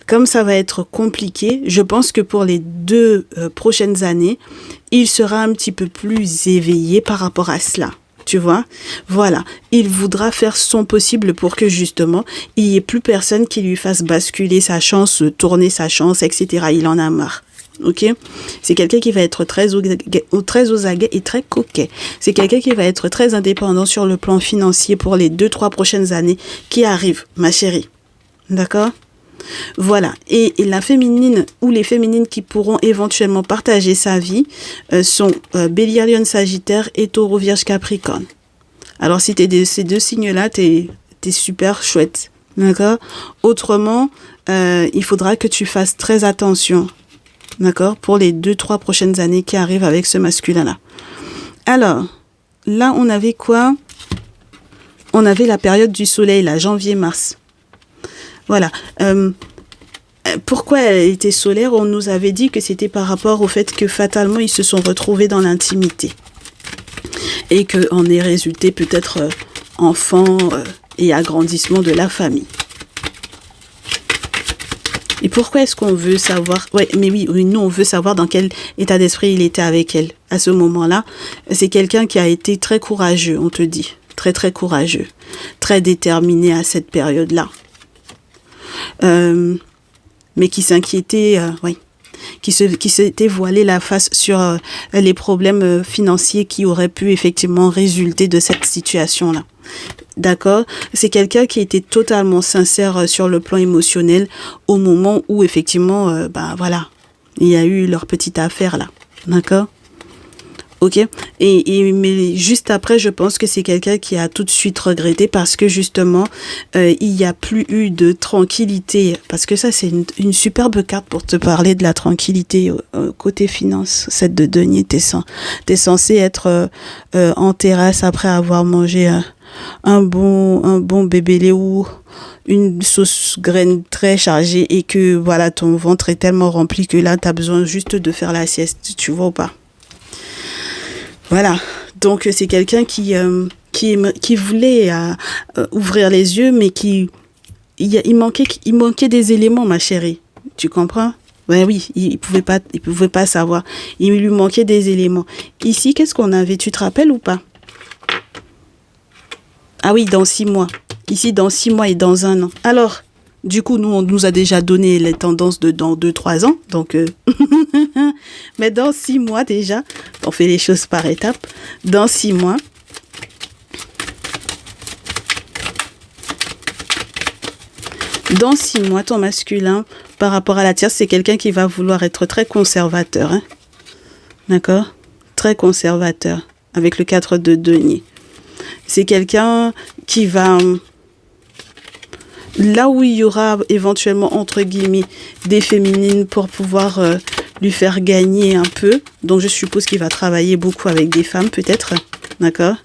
[SPEAKER 1] comme ça va être compliqué, je pense que pour les 2 prochaines années, il sera un petit peu plus éveillé par rapport à cela. Tu vois? Voilà. Il voudra faire son possible pour que justement, il n'y ait plus personne qui lui fasse basculer sa chance, tourner sa chance, etc. Il en a marre. Ok, c'est quelqu'un qui va être très aux aguets et très coquet. C'est quelqu'un qui va être très indépendant sur le plan financier pour les 2-3 prochaines années qui arrivent, ma chérie. D'accord? Voilà. Et la féminine ou les féminines qui pourront éventuellement partager sa vie sont Bélier, Lion, Sagittaire et Taureau, Vierge, Capricorne. Alors, si t'es ces 2 signes-là, t'es super chouette. D'accord? Autrement, il faudra que tu fasses très attention. D'accord? Pour les 2-3 prochaines années qui arrivent avec ce masculin-là. Alors, là, on avait quoi? On avait la période du soleil, là, janvier-mars. Voilà. Pourquoi elle était solaire? On nous avait dit que c'était par rapport au fait que fatalement, ils se sont retrouvés dans l'intimité. Et qu'en est résulté peut-être enfant et agrandissement de la famille. Et pourquoi est-ce qu'on veut savoir? Ouais, mais oui, nous, on veut savoir dans quel état d'esprit il était avec elle. À ce moment-là, c'est quelqu'un qui a été très courageux, on te dit. Très, très courageux. Très déterminé à cette période-là. Mais qui s'inquiétait, qui s'était voilé la face sur les problèmes financiers qui auraient pu effectivement résulter de cette situation-là. D'accord? C'est quelqu'un qui était totalement sincère sur le plan émotionnel au moment où effectivement, voilà, il y a eu leur petite affaire là. D'accord? Ok? Mais juste après, je pense que c'est quelqu'un qui a tout de suite regretté parce que justement, il n'y a plus eu de tranquillité. Parce que ça, c'est une superbe carte pour te parler de la tranquillité côté finance. Cette de denier, t'es censé être en terrasse après avoir mangé un bon bébé ou une sauce graine très chargée et que voilà, ton ventre est tellement rempli que là, tu as besoin juste de faire la sieste. Tu vois ou pas? Voilà, donc c'est quelqu'un qui voulait ouvrir les yeux, mais il manquait des éléments, ma chérie. Tu comprends? Ouais, oui, il pouvait pas savoir. Il lui manquait des éléments. Ici, qu'est-ce qu'on avait? Tu te rappelles ou pas? Ah oui, dans 6 mois. Ici, dans 6 mois et dans 1 an. Alors, du coup, nous, on nous a déjà donné les tendances de dans 2-3 ans. Donc, mais dans 6 mois déjà, on fait les choses par étapes. Dans 6 mois, ton masculin, par rapport à la tierce, c'est quelqu'un qui va vouloir être très conservateur. Hein? D'accord? Très conservateur. Avec le 4 de denier. C'est quelqu'un qui va... Là où il y aura éventuellement, entre guillemets, des féminines pour pouvoir lui faire gagner un peu. Donc, je suppose qu'il va travailler beaucoup avec des femmes, peut-être. D'accord?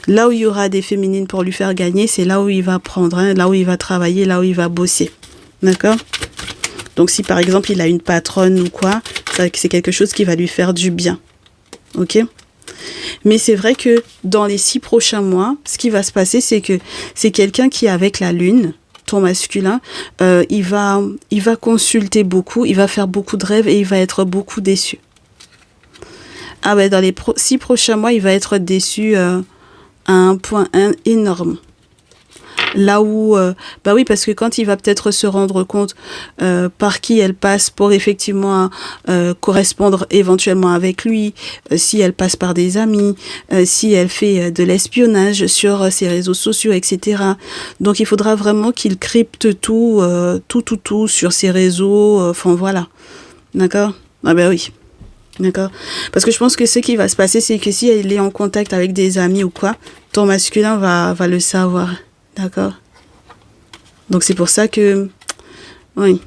[SPEAKER 1] Là où il y aura des féminines pour lui faire gagner, c'est là où il va prendre, hein, là où il va travailler, là où il va bosser. D'accord? Donc, si par exemple, il a une patronne ou quoi, c'est quelque chose qui va lui faire du bien. Ok? Mais c'est vrai que dans les 6 prochains mois, ce qui va se passer, c'est que c'est quelqu'un qui, avec la lune, ton masculin, il va consulter beaucoup, il va faire beaucoup de rêves et il va être beaucoup déçu. Ah ben dans les 6 prochains mois, il va être déçu à un point énorme. Là où, bah oui, parce que quand il va peut-être se rendre compte par qui elle passe pour effectivement correspondre éventuellement avec lui, si elle passe par des amis, si elle fait de l'espionnage sur ses réseaux sociaux, etc. Donc il faudra vraiment qu'il crypte tout, tout sur ses réseaux, enfin voilà. D'accord? Ah ben oui. D'accord? Parce que je pense que ce qui va se passer, c'est que si elle est en contact avec des amis ou quoi, ton masculin va le savoir. D'accord? Donc c'est pour ça que, oui,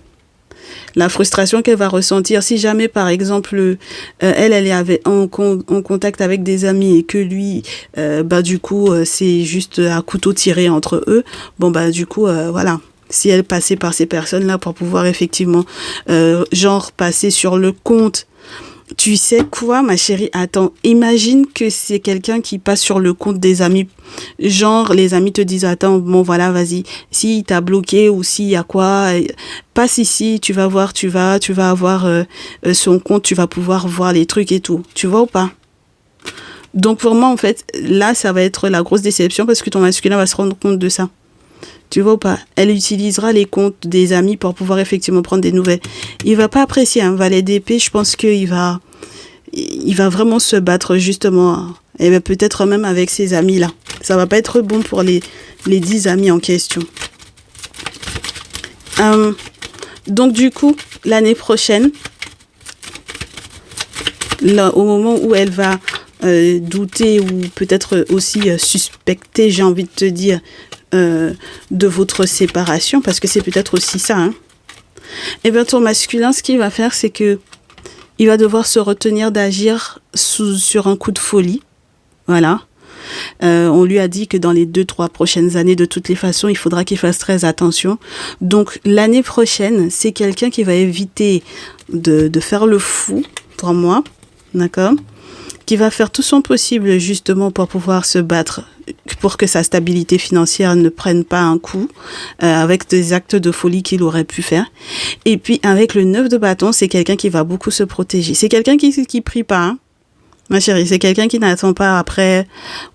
[SPEAKER 1] la frustration qu'elle va ressentir, si jamais par exemple elle est en contact avec des amis et que lui, bah du coup c'est juste à couteau tiré entre eux, bon bah du coup voilà. Si elle passait par ces personnes-là pour pouvoir effectivement, genre passer sur le compte. Tu sais quoi, ma chérie? Attends, imagine que c'est quelqu'un qui passe sur le compte des amis. Genre, les amis te disent, attends, bon, voilà, vas-y. S'il t'a bloqué ou s'il y a quoi, passe ici, tu vas voir, tu vas avoir son compte, tu vas pouvoir voir les trucs et tout. Tu vois ou pas? Donc, pour moi, en fait, là, ça va être la grosse déception parce que ton masculin va se rendre compte de ça. Tu vois ou pas? Elle utilisera les comptes des amis pour pouvoir effectivement prendre des nouvelles. Il va pas apprécier un valet d'épée. Je pense qu'il va vraiment se battre justement. Et bien peut-être même avec ses amis là. Ça va pas être bon pour les 10 amis en question. Donc du coup, l'année prochaine, là, au moment où elle va douter ou peut-être aussi suspecter, j'ai envie de te dire, de votre séparation, parce que c'est peut-être aussi ça, hein. Et bien ton masculin, ce qu'il va faire, c'est que il va devoir se retenir d'agir sur un coup de folie. Voilà. On lui a dit que dans les 2-3 prochaines années, de toutes les façons, il faudra qu'il fasse très attention. Donc l'année prochaine, c'est quelqu'un qui va éviter de faire le fou, pour moi, d'accord, qui va faire tout son possible justement pour pouvoir se battre pour que sa stabilité financière ne prenne pas un coup avec des actes de folie qu'il aurait pu faire. Et puis avec le 9 de bâton, c'est quelqu'un qui va beaucoup se protéger. C'est quelqu'un qui prie pas, hein, ma chérie. C'est quelqu'un qui n'attend pas après,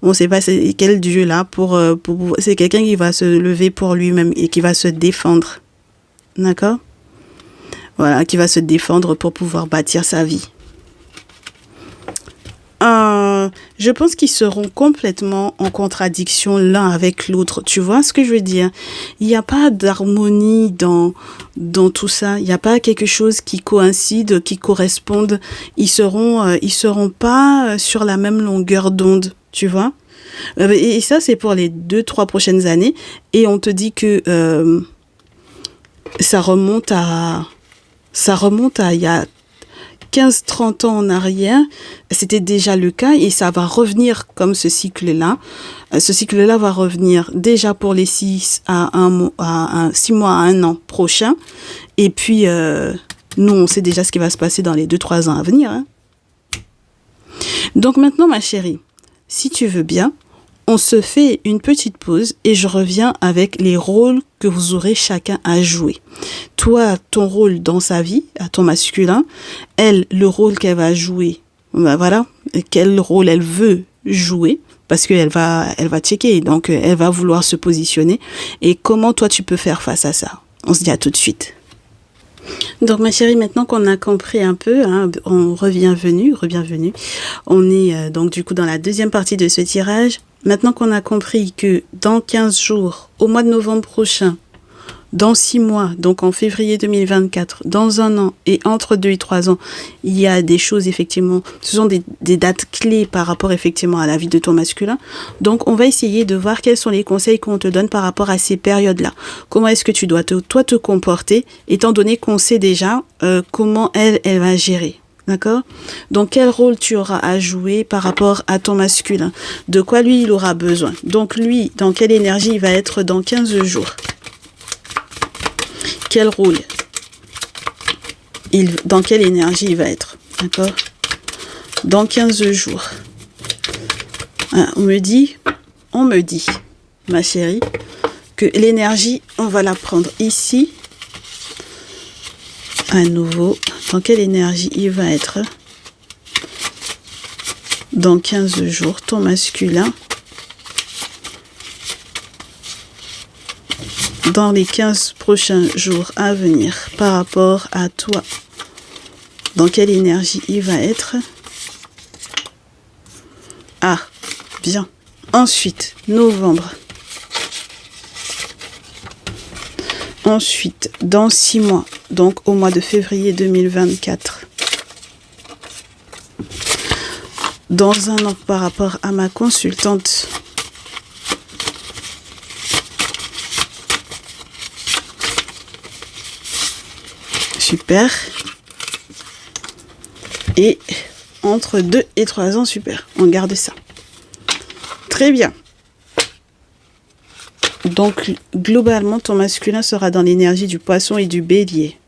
[SPEAKER 1] on sait pas c'est quel dieu là pour c'est quelqu'un qui va se lever pour lui-même et qui va se défendre. D'accord? Voilà, qui va se défendre pour pouvoir bâtir sa vie. Je pense qu'ils seront complètement en contradiction l'un avec l'autre. Tu vois ce que je veux dire? Il n'y a pas d'harmonie dans tout ça. Il n'y a pas quelque chose qui coïncide, qui corresponde. Ils seront pas sur la même longueur d'onde. Tu vois? Et ça, c'est pour les 2-3 prochaines années. Et on te dit que ça remonte à il y a 15-30 ans en arrière, c'était déjà le cas et ça va revenir comme ce cycle-là. Ce cycle-là va revenir déjà pour les 6 mois à 1 an prochain. Et puis, nous, on sait déjà ce qui va se passer dans les 2-3 ans à venir, hein. Donc maintenant, ma chérie, si tu veux bien, on se fait une petite pause et je reviens avec les rôles que vous aurez chacun à jouer. Toi, ton rôle dans sa vie, à ton masculin, elle, le rôle qu'elle va jouer, ben voilà, quel rôle elle veut jouer, parce qu'elle va checker, donc elle va vouloir se positionner. Et comment toi tu peux faire face à ça? On se dit à tout de suite. Donc ma chérie, maintenant qu'on a compris un peu, hein, on bienvenue. On est donc du coup dans la deuxième partie de ce tirage. Maintenant qu'on a compris que dans 15 jours, au mois de novembre prochain, dans 6 mois, donc en février 2024, dans 1 an et entre 2 et 3 ans, il y a des choses effectivement, ce sont des dates clés par rapport effectivement à la vie de ton masculin. Donc on va essayer de voir quels sont les conseils qu'on te donne par rapport à ces périodes-là. Comment est-ce que tu dois te comporter, étant donné qu'on sait déjà comment elle va gérer. D'accord? Donc, quel rôle tu auras à jouer par rapport à ton masculin? De quoi lui, il aura besoin? Donc, lui, dans quelle énergie il va être dans 15 jours? Quel rôle? Dans quelle énergie il va être? D'accord? Dans 15 jours. Ah, on me dit, ma chérie, que l'énergie, on va la prendre ici. À nouveau, dans quelle énergie il va être dans 15 jours, ton masculin? dans les 15 prochains jours à venir par rapport à toi. Dans quelle énergie il va être? Ah, bien. Ensuite, novembre. Ensuite, dans 6 mois, donc au mois de février 2024. Dans un an par rapport à ma consultante. Super. Et entre 2 et 3 ans, super. On garde ça. Très bien. Donc, globalement, ton masculin sera dans l'énergie du poisson et du bélier.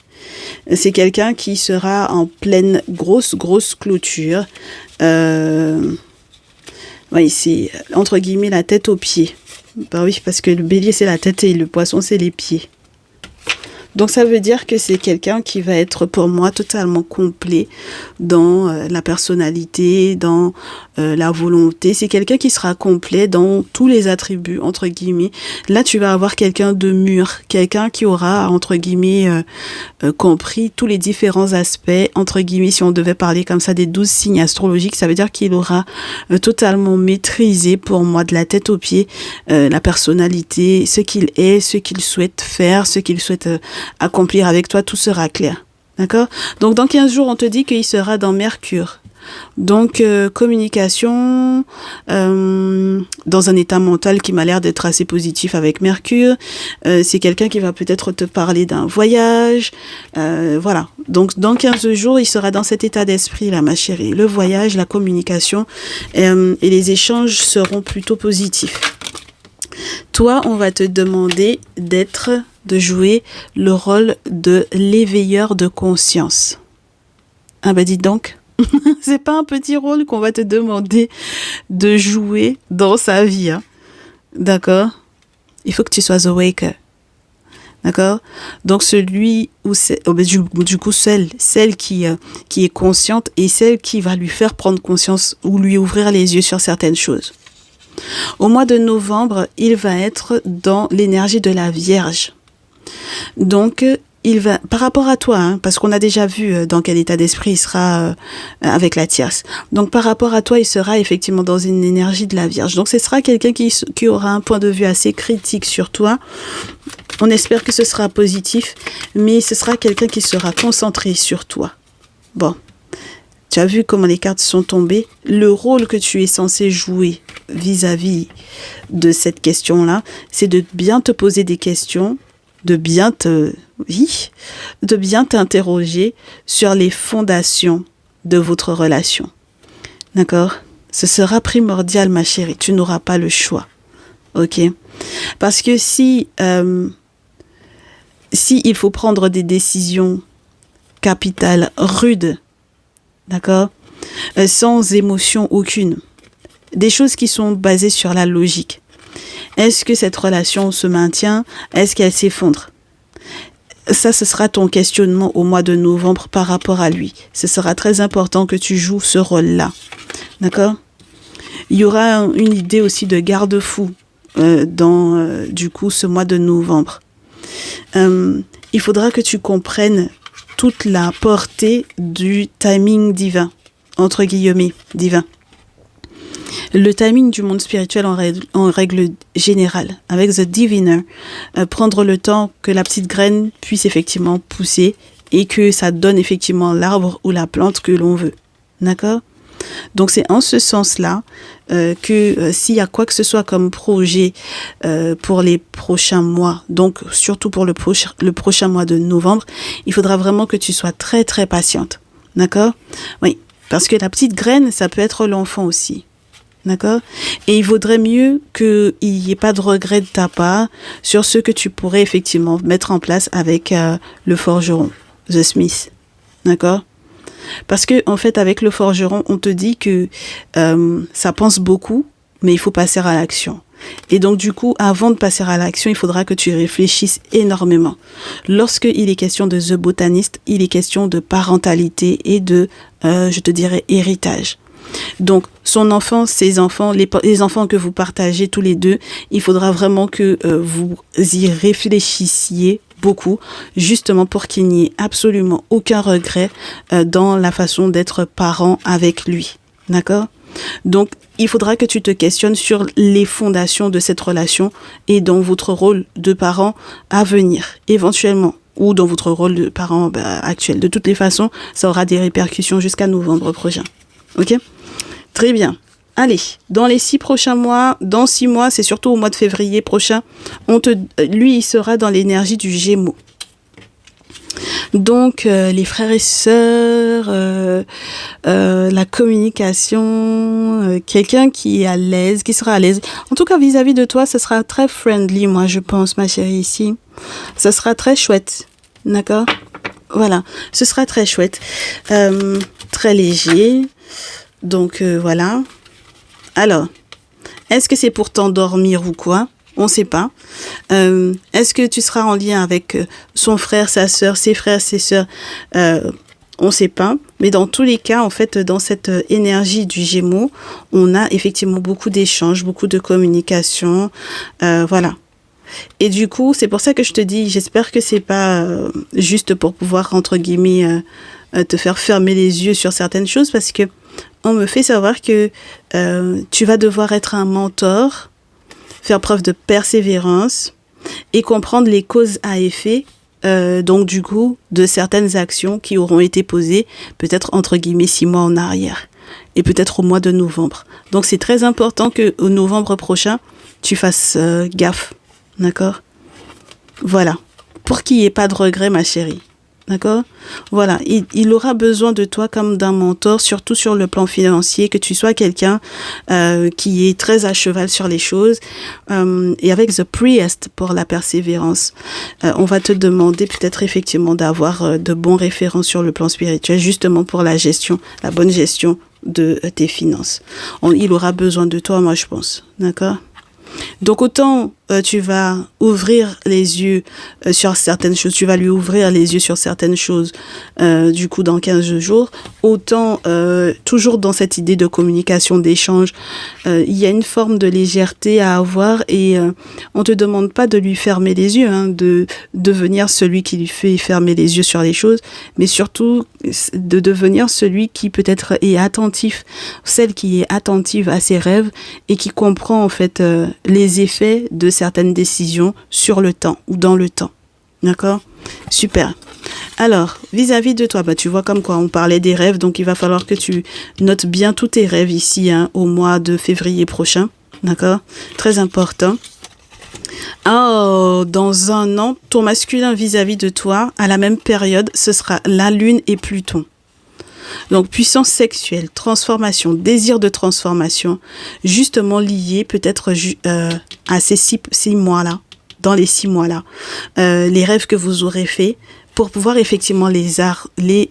[SPEAKER 1] C'est quelqu'un qui sera en pleine grosse clôture. Oui, c'est entre guillemets la tête aux pieds. Bah oui, parce que le bélier, c'est la tête et le poisson, c'est les pieds. Donc, ça veut dire que c'est quelqu'un qui va être pour moi totalement complet dans la personnalité, dans la volonté. C'est quelqu'un qui sera complet dans tous les attributs, entre guillemets. Là, tu vas avoir quelqu'un de mûr, quelqu'un qui aura, entre guillemets, compris tous les différents aspects, entre guillemets, si on devait parler comme ça des 12 signes astrologiques, ça veut dire qu'il aura totalement maîtrisé pour moi de la tête aux pieds la personnalité, ce qu'il est, ce qu'il souhaite faire, ce qu'il souhaite accomplir avec toi, tout sera clair. D'accord? Donc, dans 15 jours, on te dit qu'il sera dans Mercure. Donc, communication, dans un état mental qui m'a l'air d'être assez positif avec Mercure. C'est quelqu'un qui va peut-être te parler d'un voyage. Voilà. Donc, dans 15 jours, il sera dans cet état d'esprit-là, ma chérie. Le voyage, la communication et les échanges seront plutôt positifs. Toi, on va te demander de jouer le rôle de l'éveilleur de conscience. Ah bah dites donc, c'est pas un petit rôle qu'on va te demander de jouer dans sa vie, hein. D'accord? Il faut que tu sois awake. D'accord? Donc celui ou du coup celle qui est consciente et celle qui va lui faire prendre conscience ou lui ouvrir les yeux sur certaines choses. Au mois de novembre, il va être dans l'énergie de la Vierge. Donc, il va, par rapport à toi, hein, parce qu'on a déjà vu dans quel état d'esprit il sera avec la tierce. Donc, par rapport à toi, il sera effectivement dans une énergie de la Vierge. Donc, ce sera quelqu'un qui aura un point de vue assez critique sur toi. On espère que ce sera positif, mais ce sera quelqu'un qui sera concentré sur toi. Bon. Tu as vu comment les cartes sont tombées. Le rôle que tu es censé jouer vis-à-vis de cette question-là, c'est de bien te poser des questions, de bien t'interroger sur les fondations de votre relation. D'accord? Ce sera primordial, ma chérie. Tu n'auras pas le choix. Ok? Parce que si il faut prendre des décisions capitales, rudes, d'accord? Sans émotion aucune. Des choses qui sont basées sur la logique. Est-ce que cette relation se maintient? Est-ce qu'elle s'effondre? Ça, ce sera ton questionnement au mois de novembre par rapport à lui. Ce sera très important que tu joues ce rôle-là. D'accord? Il y aura une idée aussi de garde-fou dans, du coup, ce mois de novembre. Il faudra que tu comprennes toute la portée du timing divin, entre guillemets, divin. Le timing du monde spirituel en règle générale, avec The Diviner, prendre le temps que la petite graine puisse effectivement pousser et que ça donne effectivement l'arbre ou la plante que l'on veut. D'accord? Donc c'est en ce sens-là que s'il y a quoi que ce soit comme projet pour les prochains mois, donc surtout pour le prochain mois de novembre, il faudra vraiment que tu sois très très patiente. D'accord? Oui, parce que la petite graine, ça peut être l'enfant aussi. D'accord? Et il vaudrait mieux qu'il n'y ait pas de regret de ta part sur ce que tu pourrais effectivement mettre en place avec le forgeron, The Smith. D'accord? Parce que, en fait, avec le forgeron, on te dit que ça pense beaucoup, mais il faut passer à l'action. Et donc, du coup, avant de passer à l'action, il faudra que tu réfléchisses énormément. Lorsqu'il est question de The Botanist, il est question de parentalité et de, je te dirais, héritage. Donc, son enfant, ses enfants, les enfants que vous partagez tous les deux, il faudra vraiment que vous y réfléchissiez beaucoup, justement pour qu'il n'y ait absolument aucun regret dans la façon d'être parent avec lui. D'accord ? Donc, il faudra que tu te questionnes sur les fondations de cette relation et dans votre rôle de parent à venir, éventuellement, ou dans votre rôle de parent actuel. De toutes les façons, ça aura des répercussions jusqu'à novembre prochain. Ok ? Très bien. Allez, dans les 6 prochains mois, dans 6 mois, c'est surtout au mois de février prochain, lui, il sera dans l'énergie du Gémeaux. Donc, les frères et sœurs, la communication, quelqu'un qui est à l'aise, qui sera à l'aise. En tout cas, vis-à-vis de toi, ce sera très friendly, moi, je pense, ma chérie, ici. Ça sera très chouette, d'accord ? Voilà, ce sera très chouette. Très léger. Donc, voilà. Alors, est-ce que c'est pour t'endormir ou quoi ? On ne sait pas. Est-ce que tu seras en lien avec son frère, sa sœur, ses frères, ses sœurs ? On ne sait pas. Mais dans tous les cas, en fait, dans cette énergie du Gémeaux, on a effectivement beaucoup d'échanges, beaucoup de communication. Voilà. Et du coup, c'est pour ça que je te dis, j'espère que c'est pas juste pour pouvoir, entre guillemets, te faire fermer les yeux sur certaines choses, parce que on me fait savoir que tu vas devoir être un mentor, faire preuve de persévérance et comprendre les causes à effet, donc du coup, de certaines actions qui auront été posées, peut-être entre guillemets 6 mois en arrière, et peut-être au mois de novembre. Donc c'est très important qu'au novembre prochain, tu fasses gaffe, d'accord ? Voilà, pour qu'il n'y ait pas de regret, ma chérie. D'accord ? Voilà, il aura besoin de toi comme d'un mentor, surtout sur le plan financier, que tu sois quelqu'un qui est très à cheval sur les choses. Et avec The Priest pour la persévérance, on va te demander peut-être effectivement d'avoir de bons référents sur le plan spirituel, justement pour la gestion, la bonne gestion de tes finances. Il aura besoin de toi, moi je pense. D'accord ? Donc autant tu vas ouvrir les yeux sur certaines choses, tu vas lui ouvrir les yeux sur certaines choses du coup dans 15 jours, autant toujours dans cette idée de communication, d'échange, il y a une forme de légèreté à avoir et on te demande pas de lui fermer les yeux, hein, de devenir celui qui lui fait fermer les yeux sur les choses, mais surtout de devenir celui qui peut-être est attentif, celle qui est attentive à ses rêves et qui comprend en fait les effets de certaines décisions sur le temps ou dans le temps. D'accord ? Super. Alors, vis-à-vis de toi, tu vois comme quoi on parlait des rêves, donc il va falloir que tu notes bien tous tes rêves ici, hein, au mois de février prochain. D'accord ? Très important. Oh, dans un an, ton masculin vis-à-vis de toi, à la même période, ce sera la Lune et Pluton. Donc, puissance sexuelle, transformation, désir de transformation, justement lié peut-être à ces 6 mois-là, dans les 6 mois-là, les rêves que vous aurez faits pour pouvoir effectivement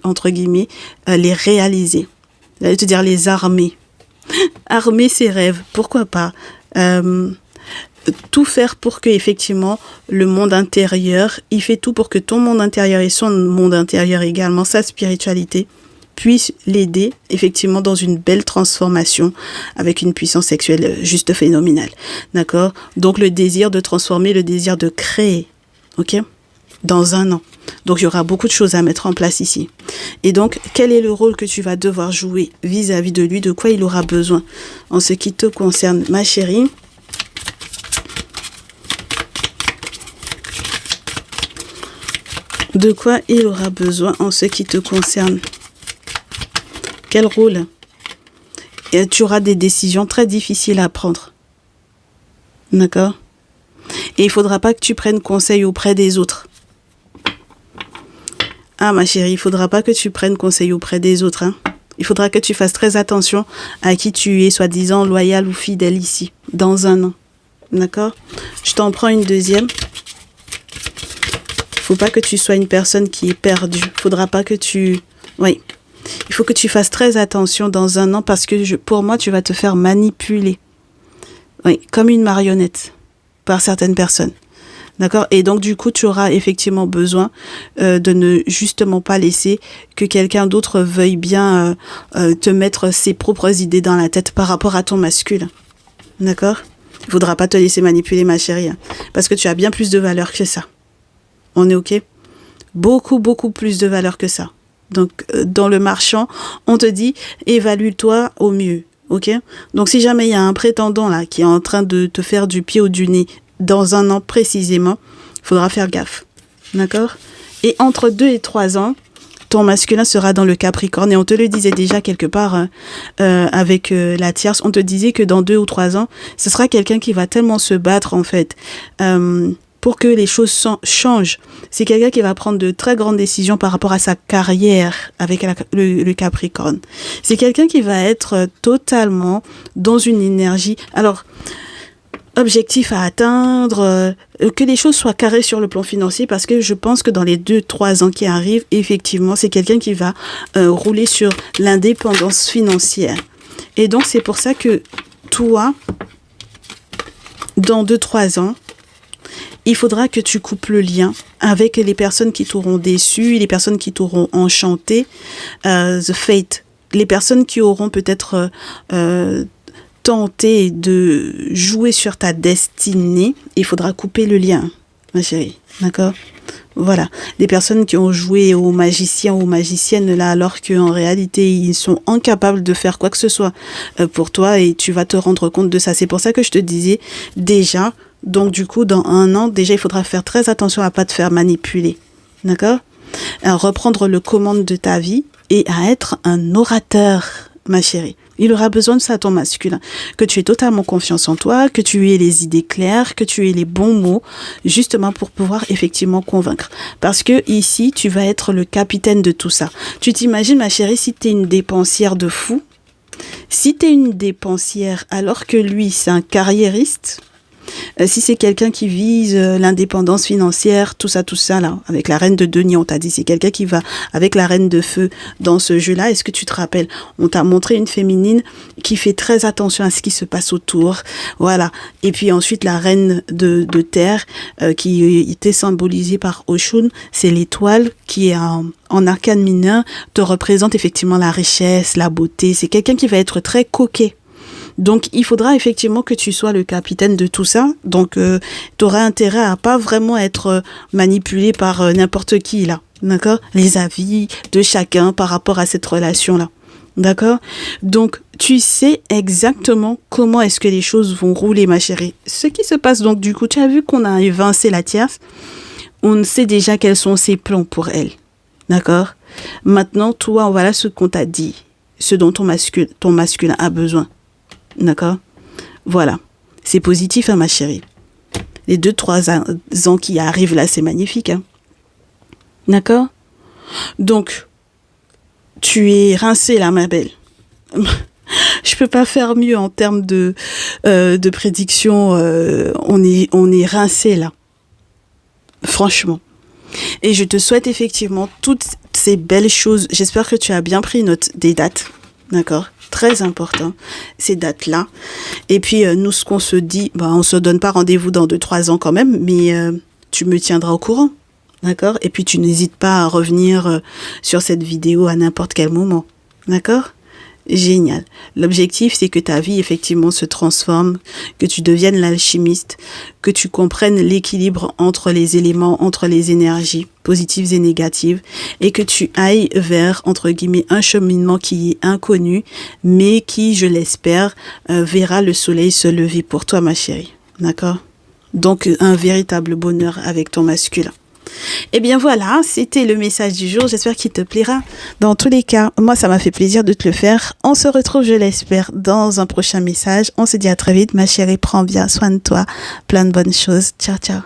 [SPEAKER 1] entre guillemets, les réaliser. J'allais te dire les armer. Armer ses rêves, pourquoi pas tout faire pour que effectivement le monde intérieur, il fait tout pour que ton monde intérieur et son monde intérieur également, sa spiritualité, puisse l'aider effectivement dans une belle transformation avec une puissance sexuelle juste phénoménale. D'accord ? Donc le désir de transformer, le désir de créer. Ok ? Dans un an. Donc il y aura beaucoup de choses à mettre en place ici. Et donc, quel est le rôle que tu vas devoir jouer vis-à-vis de lui ? De quoi il aura besoin en ce qui te concerne, ma chérie ? De quoi il aura besoin en ce qui te concerne ? Quel rôle ? Et tu auras des décisions très difficiles à prendre. D'accord ? Et il ne faudra pas que tu prennes conseil auprès des autres. Ah, ma chérie, il ne faudra pas que tu prennes conseil auprès des autres. Hein. Il faudra que tu fasses très attention à qui tu es, soi-disant loyal ou fidèle ici, dans un an. D'accord ? Je t'en prends une deuxième. Il ne faut pas que tu sois une personne qui est perdue. Il ne faudra pas que tu... Oui. Il faut que tu fasses très attention dans un an parce que pour moi, tu vas te faire manipuler. Oui, comme une marionnette par certaines personnes. D'accord? Et donc, du coup, tu auras effectivement besoin de ne justement pas laisser que quelqu'un d'autre veuille bien te mettre ses propres idées dans la tête par rapport à ton masculin. D'accord? Il faudra pas te laisser manipuler, ma chérie, hein, parce que tu as bien plus de valeur que ça. On est OK? Beaucoup, beaucoup plus de valeur que ça. Donc, dans le marchand, on te dit, évalue-toi au mieux. OK? Donc, si jamais il y a un prétendant là qui est en train de te faire du pied ou du nez dans un an précisément, il faudra faire gaffe. D'accord? Et entre 2 et 3 ans, ton masculin sera dans le Capricorne. Et on te le disait déjà quelque part avec la tierce. On te disait que dans 2 ou 3 ans, ce sera quelqu'un qui va tellement se battre, en fait, pour que les choses changent. C'est quelqu'un qui va prendre de très grandes décisions par rapport à sa carrière avec le Capricorne. C'est quelqu'un qui va être totalement dans une énergie... Alors, objectif à atteindre, que les choses soient carrées sur le plan financier, parce que je pense que dans les 2-3 ans qui arrivent, effectivement, c'est quelqu'un qui va rouler sur l'indépendance financière. Et donc, c'est pour ça que toi, dans 2-3 ans, il faudra que tu coupes le lien avec les personnes qui t'auront déçu, les personnes qui t'auront enchanté, the fate, les personnes qui auront peut-être tenter de jouer sur ta destinée, il faudra couper le lien, ma chérie. D'accord? Voilà. Des personnes qui ont joué aux magiciens ou aux magiciennes là, alors qu'en réalité, ils sont incapables de faire quoi que ce soit pour toi, et tu vas te rendre compte de ça. C'est pour ça que je te disais déjà, donc du coup, dans 1 an, déjà, il faudra faire très attention à pas te faire manipuler. D'accord? À reprendre le commande de ta vie et à être un orateur, ma chérie. Il aura besoin de ça, ton masculin. Que tu aies totalement confiance en toi, que tu aies les idées claires, que tu aies les bons mots, justement pour pouvoir effectivement convaincre. Parce que ici, tu vas être le capitaine de tout ça. Tu t'imagines, ma chérie, si tu es une dépensière de fou, si tu es une dépensière alors que lui, c'est un carriériste, si c'est quelqu'un qui vise l'indépendance financière, tout ça là, avec la reine de denier, on t'a dit, c'est quelqu'un qui va avec la reine de feu dans ce jeu-là. Est-ce que tu te rappelles? On t'a montré une féminine qui fait très attention à ce qui se passe autour. Voilà. Et puis ensuite, la reine de terre, qui était symbolisée par Oshun, c'est l'étoile qui est en arcane mineur, te représente effectivement la richesse, la beauté. C'est quelqu'un qui va être très coquet. Donc, il faudra effectivement que tu sois le capitaine de tout ça. Donc, tu auras intérêt à pas vraiment être manipulé par n'importe qui, là. D'accord? Les avis de chacun par rapport à cette relation-là. D'accord? Donc, tu sais exactement comment est-ce que les choses vont rouler, ma chérie. Ce qui se passe, donc, du coup, tu as vu qu'on a évincé la tierce. On sait déjà quels sont ses plans pour elle. D'accord? Maintenant, toi, voilà ce qu'on t'a dit. Ce dont ton masculin a besoin. D'accord? Voilà. C'est positif, hein, ma chérie. Les 2-3 ans qui arrivent là, c'est magnifique. Hein? D'accord? Donc, tu es rincée là, ma belle. Je peux pas faire mieux en termes de prédiction. On est rincé là. Franchement. Et je te souhaite effectivement toutes ces belles choses. J'espère que tu as bien pris note des dates. D'accord? Très important, ces dates-là. Et puis, nous, ce qu'on se dit, on se donne pas rendez-vous dans 2-3 ans quand même, mais tu me tiendras au courant, d'accord? Et puis, tu n'hésites pas à revenir sur cette vidéo à n'importe quel moment, d'accord? Génial. L'objectif, c'est que ta vie, effectivement, se transforme, que tu deviennes l'alchimiste, que tu comprennes l'équilibre entre les éléments, entre les énergies positives et négatives, et que tu ailles vers, entre guillemets, un cheminement qui est inconnu, mais qui, je l'espère, verra le soleil se lever pour toi, ma chérie. D'accord? Donc, un véritable bonheur avec ton masculin. Eh bien voilà, c'était le message du jour. J'espère qu'il te plaira. Dans tous les cas, moi, ça m'a fait plaisir de te le faire. On se retrouve, je l'espère, dans un prochain message. On se dit à très vite, ma chérie. Prends bien soin de toi. Plein de bonnes choses. Ciao, ciao.